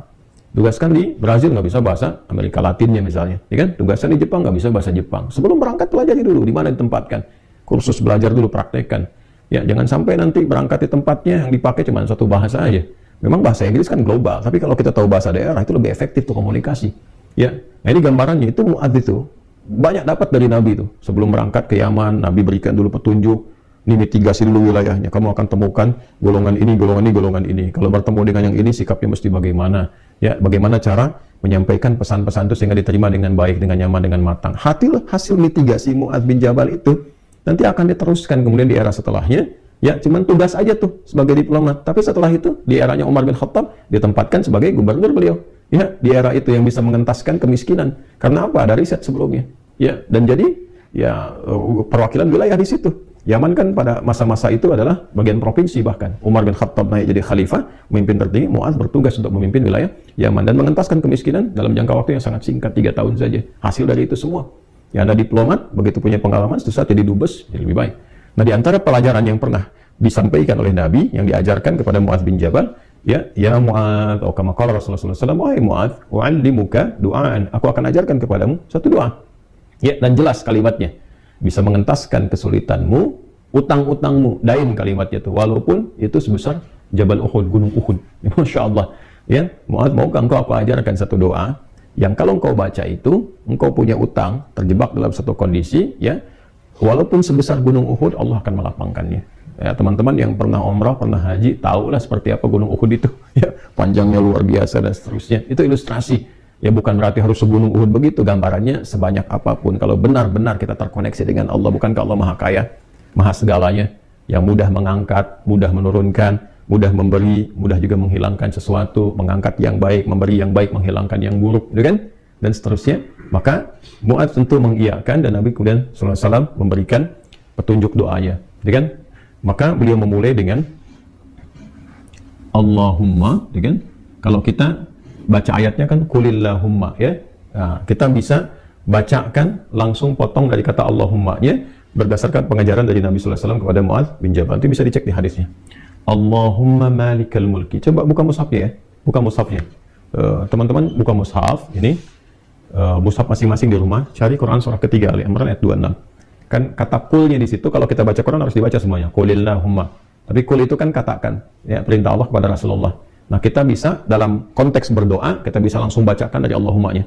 Tugaskan di Brazil, nggak bisa bahasa Amerika Latinnya misalnya. Ya kan? Tugaskan di Jepang, nggak bisa bahasa Jepang. Sebelum berangkat pelajari dulu, di mana ditempatkan. Kursus belajar dulu, praktekkan. Ya, jangan sampai nanti berangkat di tempatnya yang dipakai cuma satu bahasa aja. Memang bahasa Inggris kan global, tapi kalau kita tahu bahasa daerah itu lebih efektif tuh komunikasi. Ya, nah ini gambarannya itu Mu'adz itu banyak dapat dari Nabi itu. Sebelum berangkat ke Yaman, Nabi berikan dulu petunjuk. Ini mitigasi dulu wilayahnya. Kamu akan temukan golongan ini, golongan ini, golongan ini. Kalau bertemu dengan yang ini, sikapnya mesti bagaimana? Ya, bagaimana cara menyampaikan pesan-pesan itu sehingga diterima dengan baik, dengan nyaman, dengan matang. Hasil mitigasi Mu'adz bin Jabal itu nanti akan diteruskan kemudian di era setelahnya. Ya, cuman tugas aja tuh sebagai diplomat. Tapi setelah itu di eranya Umar bin Khattab ditempatkan sebagai gubernur beliau. Ya, di era itu yang bisa mengentaskan kemiskinan. Karena apa? Ada riset sebelumnya. Ya, dan jadi ya perwakilan wilayah di situ. Yaman kan pada masa-masa itu adalah bagian provinsi bahkan. Umar bin Khattab naik jadi khalifah, memimpin tertinggi, Mu'adz bertugas untuk memimpin wilayah Yaman dan mengentaskan kemiskinan dalam jangka waktu yang sangat singkat, 3 tahun saja. Hasil dari itu semua. Ya, Anda diplomat, begitu punya pengalaman, suatu saat jadi dubes, jadi lebih baik. Nah, di antara pelajaran yang pernah disampaikan oleh Nabi, yang diajarkan kepada Mu'adz bin Jabal, ya Mu'adz, atau kama qala Rasulullah SAW, wahai Mu'adz, u'allimuka du'aan, aku akan ajarkan kepadamu satu doa. Ya, dan jelas kalimatnya. Bisa mengentaskan kesulitanmu, utang-utangmu, dain kalimatnya itu, walaupun itu sebesar Jabal Uhud, gunung Uhud. Masya Allah. Ya, Mu'adz, maukah engkau aku ajarkan satu doa yang kalau engkau baca itu, engkau punya utang, terjebak dalam satu kondisi, ya, walaupun sebesar gunung Uhud, Allah akan melapangkannya. Ya, teman-teman yang pernah umrah, pernah haji, tahulah seperti apa gunung Uhud itu. Ya, panjangnya luar biasa dan seterusnya. Itu ilustrasi. Ya, bukan berarti harus segunung Uhud begitu. Gambarannya sebanyak apapun. Kalau benar-benar kita terkoneksi dengan Allah, bukankah Allah Maha Kaya, Maha segalanya, yang mudah mengangkat, mudah menurunkan, mudah memberi, mudah juga menghilangkan sesuatu, mengangkat yang baik, memberi yang baik, menghilangkan yang buruk, gitu kan? Dan seterusnya. Maka Mu'adz tentu mengiyakan, dan Nabi kemudian sallallahu alaihi wasallam memberikan petunjuk doanya, gitu kan? Maka beliau memulai dengan Allahumma, gitu kan? Kalau kita baca ayatnya kan kulillahumma, ya. Nah, kita bisa bacakan langsung potong dari kata Allahumma, ya, berdasarkan pengajaran dari Nabi sallallahu alaihi wasallam kepada Mu'adz bin Jabal. Itu bisa dicek di hadisnya. Allahumma malikal mulki. Coba buka mushafnya, ya. Buka mushafnya. Teman-teman buka mushaf ini, mushaf masing-masing di rumah, cari Quran surah ketiga Ali Imran ayat 26. Kan kata kulnya di situ, kalau kita baca Quran harus dibaca semuanya. Qulillahumma. Tapi kul itu kan katakan, ya, perintah Allah kepada Rasulullah. Nah, kita bisa dalam konteks berdoa, kita bisa langsung bacakan dari Allahumma-nya.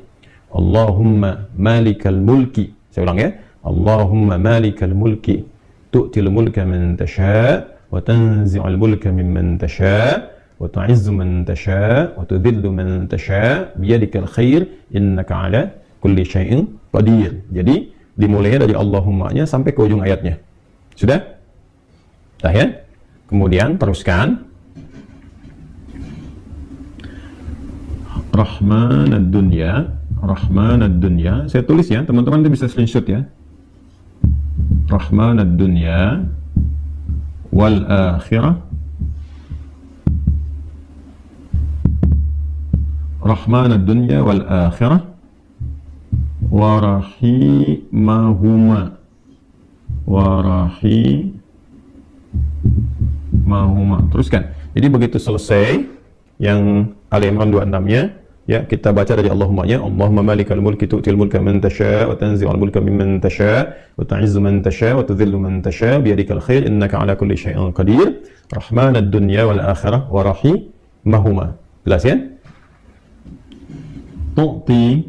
Allahumma malikal mulki. Saya ulang, ya. Allahumma malikal mulki. Tu'til mulka man tasha' wa tanzi'ul mulka mimman tasha' wa tu'izzu man tasha' wa tudhillu man tasha' biyadikal khair innaka 'ala kulli syai'in qadir. Jadi dimulainya dari Allahumma-nya sampai ke ujung ayatnya. Sudah? Dah, ya? Kemudian teruskan. Rahman ad-dunya, Rahman ad-dunya. Saya tulis ya, teman-teman bisa screenshot ya. Rahman ad-dunya wal akhirah. Rahman ad-dunya wal akhirah wa rahimahuma, wa rahimahuma. Teruskan. Jadi begitu selesai yang Ali Imran 26-nya, ya, kita baca dari Allahumma-nya. Allahumma malikal mulki tu'til mulka man tasha' wa tanzi'ul mulka mimman tasha' wa tu'izzu man tasha' wa tudhillu man tasha' biyadikal khair innaka 'ala kulli syai'in qadir. Rahman ad-dunya wal akhirah wa rahimahuma. Jelas, ya? Tu'ti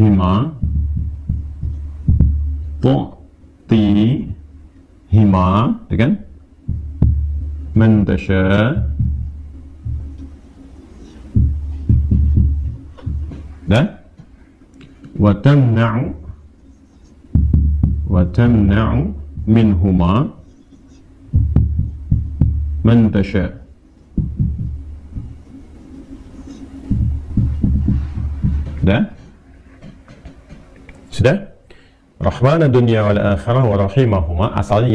hima, tu'ti hima, kan? Man tasha'. Dan wa tamna'u minhuma man tasha'. Sudah? Rahman ad-dunya wal akhirah wa rahimahuma, asalnya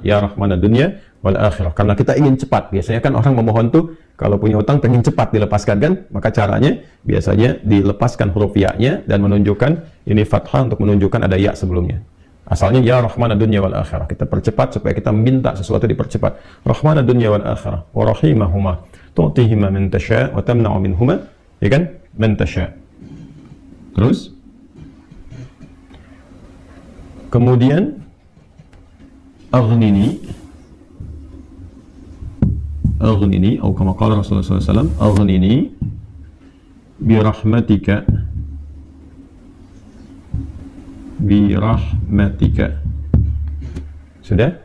ya Rahman ad-dunya wal akhirah. Karena kita ingin cepat. Biasanya kan orang memohon tuh kalau punya utang pengen cepat dilepaskan, kan? Maka caranya biasanya dilepaskan huruf ya-nya dan menunjukkan ini fathah untuk menunjukkan ada ya sebelumnya. Asalnya ya Rahman ad-dunya wal akhirah. Kita percepat supaya kita minta sesuatu dipercepat. Rahman ad-dunya wal akhirah wa rahimahuma tu'tihima man tasha' wa tamna'u minhuma, ya kan? Man tasha'. Terus kemudian aghnini, atau kama qala Rasulullah SAW, aghnini birahmatika, sudah?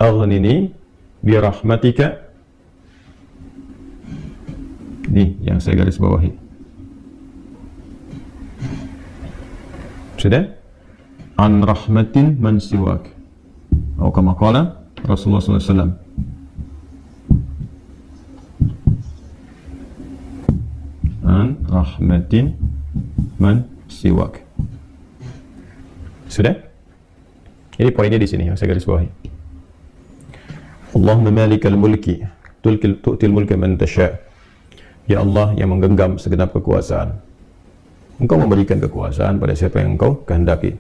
Aghnini birahmatika, nih yang saya garis bawahi. Sudah? An rahmatin man siwak, atau kama qala Rasulullah SAW. An rahmatin man siwak. Sudah? Ini poinnya di sini yang saya garis bawahi. Allahumma malikal mulki tu'til mulka man tasha'. Ya Allah yang menggenggam segenap kekuasaan, Engkau memberikan kekuasaan pada siapa yang Engkau kehendaki.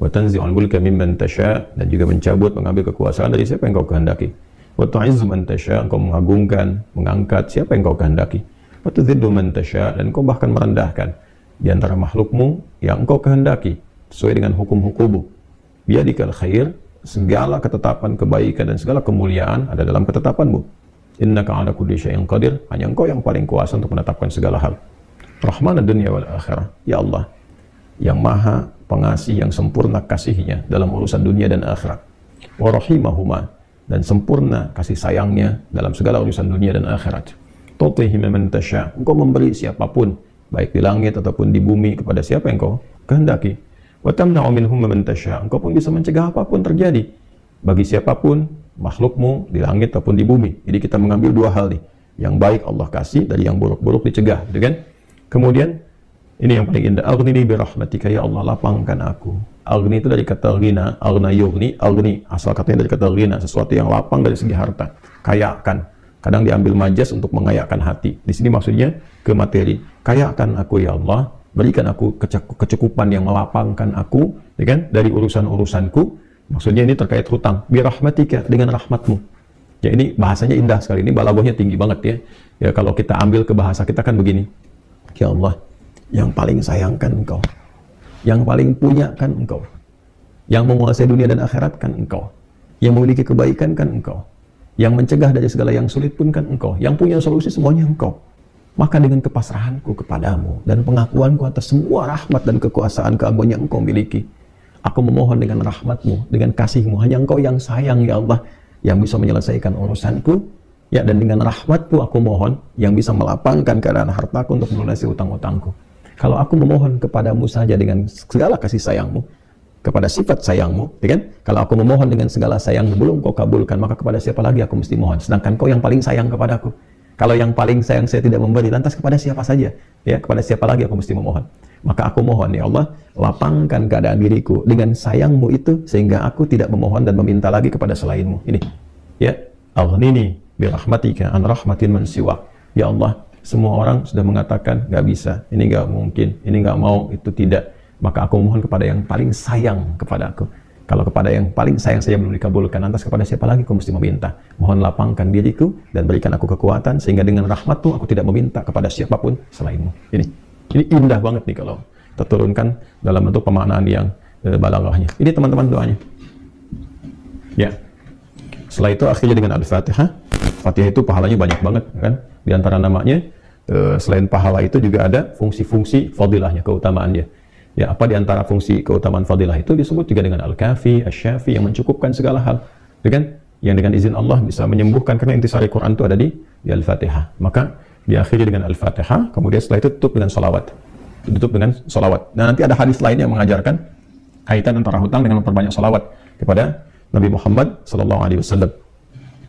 Wa tanzi'ul mulka mimman tasha', dan juga mencabut, mengambil kekuasaan dari siapa yang Engkau kehendaki. Wa tu'izzu man tasha', Engkau mengagungkan, mengangkat siapa yang Engkau kehendaki. Wa tudhillu man tasha', dan Engkau bahkan merendahkan di antara makhlukmu yang Engkau kehendaki. sesuai dengan hukum-hukum. Biyadikal khair, segala ketetapan kebaikan dan segala kemuliaan ada dalam ketetapanmu. Innaka ala kulli syai'in qadir, hanya engkau yang paling kuasa untuk menetapkan segala hal. Rahman dunya wal akhirah, ya Allah, yang maha pengasih, yang sempurna kasihnya dalam urusan dunia dan akhirat. Wa rahimahuma, dan sempurna kasih sayangnya dalam segala urusan dunia dan akhirat. Tu'tihi man tasya, engkau memberi siapapun, baik di langit ataupun di bumi, kepada siapa yang engkau kehendaki. Wa tamna'u minhum man tasya, engkau pun bisa mencegah apapun terjadi bagi siapapun, makhlukmu di langit ataupun di bumi. Jadi kita mengambil dua hal nih, yang baik Allah kasih, dari yang buruk-buruk dicegah, gitu kan? Kemudian ini yang paling indah, aghnini bi rahmatika, ya Allah, lapangkan aku. Aghni itu dari kata ghina, aghna yughni, aghni asal katanya dari kata ghina, sesuatu yang lapang dari segi harta, kayakan. Kadang diambil majas untuk mengayakan hati. Di sini maksudnya ke materi. Kayakan aku ya Allah, berikan aku kecukupan yang melapangkan aku, ya kan, dari urusan-urusanku. Maksudnya ini terkait hutang. Bi rahmatika, dengan rahmatmu. Ya ini bahasanya indah sekali. Ini balaghahnya tinggi banget ya. Ya kalau kita ambil ke bahasa kita kan begini. Ya Allah, yang paling sayangkan engkau, yang paling punya kan engkau, yang menguasai dunia dan akhirat kan engkau, yang memiliki kebaikan kan engkau, yang mencegah dari segala yang sulit pun kan engkau, yang punya solusi semuanya engkau. Maka dengan kepasrahanku kepadamu dan pengakuanku atas semua rahmat dan kekuasaan keagungan yang engkau miliki, aku memohon dengan rahmatmu, dengan kasihmu, hanya engkau yang sayang ya Allah, yang bisa menyelesaikan urusanku. Ya, dan dengan rahmatmu aku mohon, yang bisa melapangkan keadaan hartaku untuk melunasi utang-utangku. Kalau aku memohon kepadamu saja dengan segala kasih sayangmu, kepada sifat sayangmu, ya kan? Kalau aku memohon dengan segala sayangmu belum kau kabulkan, maka kepada siapa lagi aku mesti mohon? Sedangkan kau yang paling sayang kepadaku. Kalau yang paling sayang saya tidak memberi, lantas kepada siapa saja? Ya, kepada siapa lagi aku mesti memohon? Maka aku mohon ya Allah, lapangkan keadaan diriku dengan sayangmu itu, sehingga aku tidak memohon dan meminta lagi kepada selainmu. Ini, ya, aghnini bi rahmatika an rahmatin man siwak. Ya Allah, semua orang sudah mengatakan nggak bisa, ini nggak mungkin, ini nggak mau, itu tidak. Maka aku mohon kepada yang paling sayang kepada aku. Kalau kepada yang paling sayang saja belum dikabulkan, lantas kepada siapa lagi aku mesti meminta? Mohon lapangkan diriku dan berikan aku kekuatan, sehingga dengan rahmatmu aku tidak meminta kepada siapapun selainmu. Ini indah banget nih kalau terturunkan dalam bentuk pemaknaan yang balaghahnya. Ini teman-teman doanya. Ya. Setelah itu akhirnya dengan Al-Fatihah. Fatihah itu pahalanya banyak banget kan. Di antara namanya selain pahala itu juga ada fungsi-fungsi fadilahnya, keutamaannya. Ya, apa di antara fungsi keutamaan fadilah itu disebut juga dengan Al-Kafi, Asy-Syafi, yang mencukupkan segala hal. Ya kan? Yang dengan izin Allah bisa menyembuhkan, karena intisari Quran itu ada di Al-Fatihah. Maka diakhiri dengan Al-Fatihah, kemudian setelah itu tutup dengan salawat. Tutup dengan salawat. Nah, nanti ada hadis lain yang mengajarkan kaitan antara hutang dengan memperbanyak salawat kepada Nabi Muhammad SAW.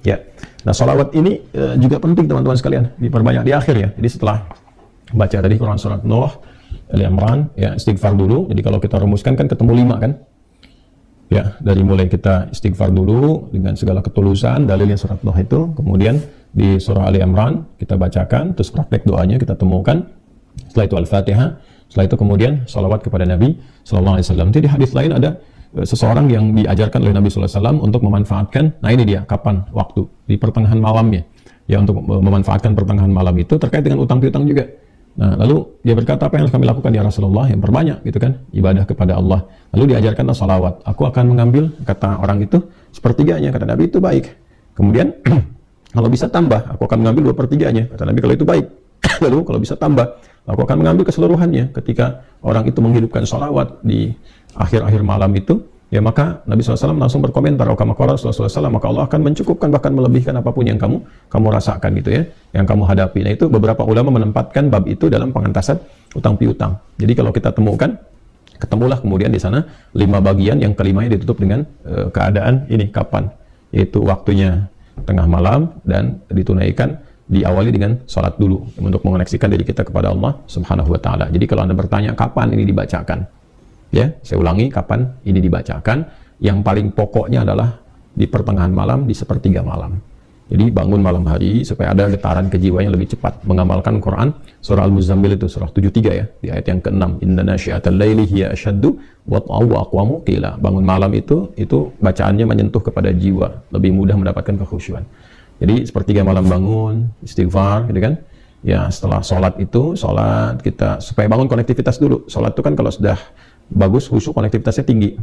Ya, nah salawat ini juga penting teman-teman sekalian, diperbanyak di akhir ya. Jadi setelah baca tadi Quran surat Nuh, Ali Imran, ya istighfar dulu. Jadi kalau kita rumuskan kan ketemu 5 kan? Ya, dari mulai kita istighfar dulu dengan segala ketulusan, dalilnya surat Nuh itu, kemudian di surah Ali Imran kita bacakan, terus praktek doanya kita temukan. Setelah itu Al-Fatihah, setelah itu kemudian salawat kepada Nabi SAW. Jadi di hadis lain ada seseorang yang diajarkan oleh Nabi SAW untuk memanfaatkan, nah ini dia, kapan waktu, di pertengahan malamnya, ya, untuk memanfaatkan pertengahan malam itu terkait dengan utang piutang juga. Nah, lalu dia berkata, apa yang harus kami lakukan ya Rasulullah? Yang perbanyak, gitu kan, ibadah kepada Allah. Lalu diajarkan salawat. Aku akan mengambil, kata orang itu, sepertiganya, kata Nabi, itu baik. Kemudian, kalau bisa tambah, aku akan mengambil 2/3-nya, kata Nabi, kalau itu baik. Lalu kalau bisa tambah, aku akan mengambil keseluruhannya. Ketika orang itu menghidupkan salawat di akhir-akhir malam itu, ya maka Nabi SAW langsung berkomentar, oh kama qala Rasulullah SAW, maka Allah akan mencukupkan, bahkan melebihkan apapun yang kamu rasakan gitu ya, yang kamu hadapi. Nah itu beberapa ulama menempatkan bab itu dalam pengentasan utang piutang. Jadi kalau kita temukan, ketemulah kemudian di sana 5 bagian, yang kelimanya ditutup dengan keadaan ini kapan, yaitu waktunya tengah malam, dan ditunaikan diawali dengan sholat dulu untuk mengoneksikan diri kita kepada Allah Subhanahu wa Ta'ala. Jadi kalau Anda bertanya kapan ini dibacakan, ya, saya ulangi, kapan ini dibacakan? Yang paling pokoknya adalah di pertengahan malam, di sepertiga malam. Jadi bangun malam hari supaya ada getaran kejiwaan yang lebih cepat mengamalkan Quran. Surah Al-Muzammil itu surah 73 ya, di ayat yang ke-6. Inna nasyi'atal laili hiya asyaddu wat'u wa aqwamu qila. Bangun malam itu bacaannya menyentuh kepada jiwa, lebih mudah mendapatkan kekhusyuan. Jadi sepertiga malam bangun, istighfar, gitu kan? Ya, setelah sholat itu, sholat kita supaya bangun konektivitas dulu. Sholat itu kan kalau sudah bagus, khusyuk, konektivitasnya tinggi.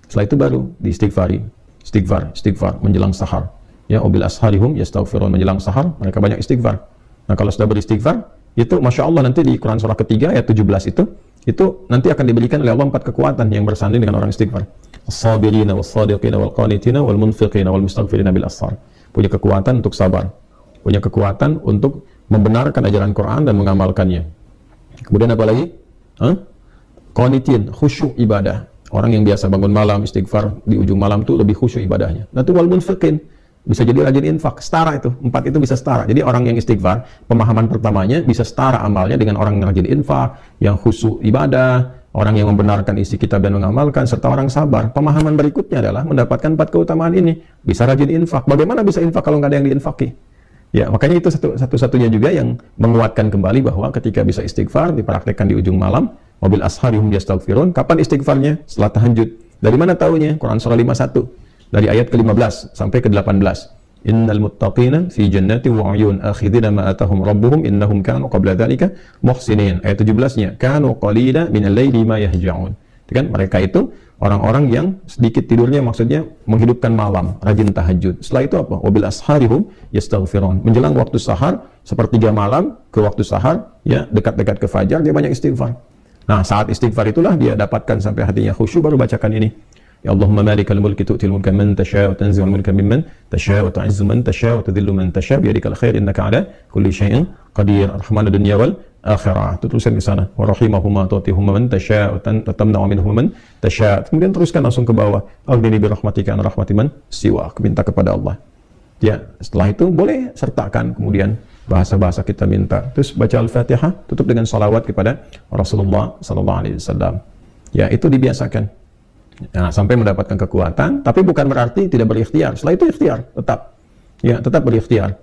Setelah itu baru diistighfari, istighfar menjelang sahar. Ya, wabil asharihum yastaghfirun, menjelang sahar mereka banyak istighfar. Nah, kalau sudah beristighfar, itu Masya Allah nanti di Quran surah ketiga ayat 17 itu nanti akan diberikan oleh Allah 4 kekuatan yang bersanding dengan orang istighfar. As-sabirina was-sadiqina wal-qanitina wal-munfiqina wal-mustaghfirina bil ashar. Punya kekuatan untuk sabar, punya kekuatan untuk membenarkan ajaran Quran dan mengamalkannya. Kemudian apa lagi? Qanitin, khusyuk ibadah. Orang yang biasa bangun malam istighfar di ujung malam tuh lebih khusyuk ibadahnya. Nanti wal-munfiqin, bisa jadi rajin infak, setara itu. 4 itu bisa setara. Jadi orang yang istighfar, pemahaman pertamanya bisa setara amalnya dengan orang yang rajin infak, yang khusyuk ibadah, orang yang membenarkan isi kitab dan mengamalkan, serta orang sabar. Pemahaman berikutnya adalah mendapatkan 4 keutamaan ini. Bisa rajin infak. Bagaimana bisa infak kalau nggak ada yang diinfaki? Ya, makanya itu satu-satunya juga yang menguatkan kembali bahwa ketika bisa istighfar, dipraktekkan di ujung malam, wabil asharihum yastaghfirun. Kapan istighfarnya? Setelah tahajud. Dari mana tahunya? Quran surah 51. Dari ayat ke-15 sampai ke-18. Innal muttaqina fi jannati wa 'uyun akhidina ma atahum rabbuhum innahum kanu qabla dzalika muhsinin. Ayat 17-nya, kanu qalila minal laili ma yahja'un. Itu kan mereka itu orang-orang yang sedikit tidurnya, maksudnya menghidupkan malam, rajin tahajud. Setelah itu apa? Wabil asharihum yastaghfirun. Menjelang waktu sahar, sepertiga malam ke waktu sahar, ya dekat-dekat ke fajar dia banyak istighfar. Nah, saat istighfar itulah dia dapatkan sampai hatinya khusyuk, baru bacakan ini. Ya Allahumma malikal mulki tu'til mulka man tasha' wa tanzi'ul mulka mimman tasha' wa tu'izzu man tasha' wa tudhillu man tasha' bi yadikal khair innaka 'ala kulli syai'in qadir. Rahmanad dunya wal akhirah. Itu tulisan di sana. Wa rahimahuma tu'tihuma man tasha' wa tamna'u minhum man tasha'. Kemudian teruskan langsung ke bawah. Aghnini bi rahmatika an rahmati man siwak. Minta kepada Allah. Ya, setelah itu boleh sertakan kemudian bahasa-bahasa kita minta. Terus baca Al-Fatihah, tutup dengan salawat kepada Rasulullah sallallahu alaihi wasallam. Ya, itu dibiasakan. Nah, sampai mendapatkan kekuatan, tapi bukan berarti tidak berikhtiar. Setelah itu ikhtiar, tetap berikhtiar.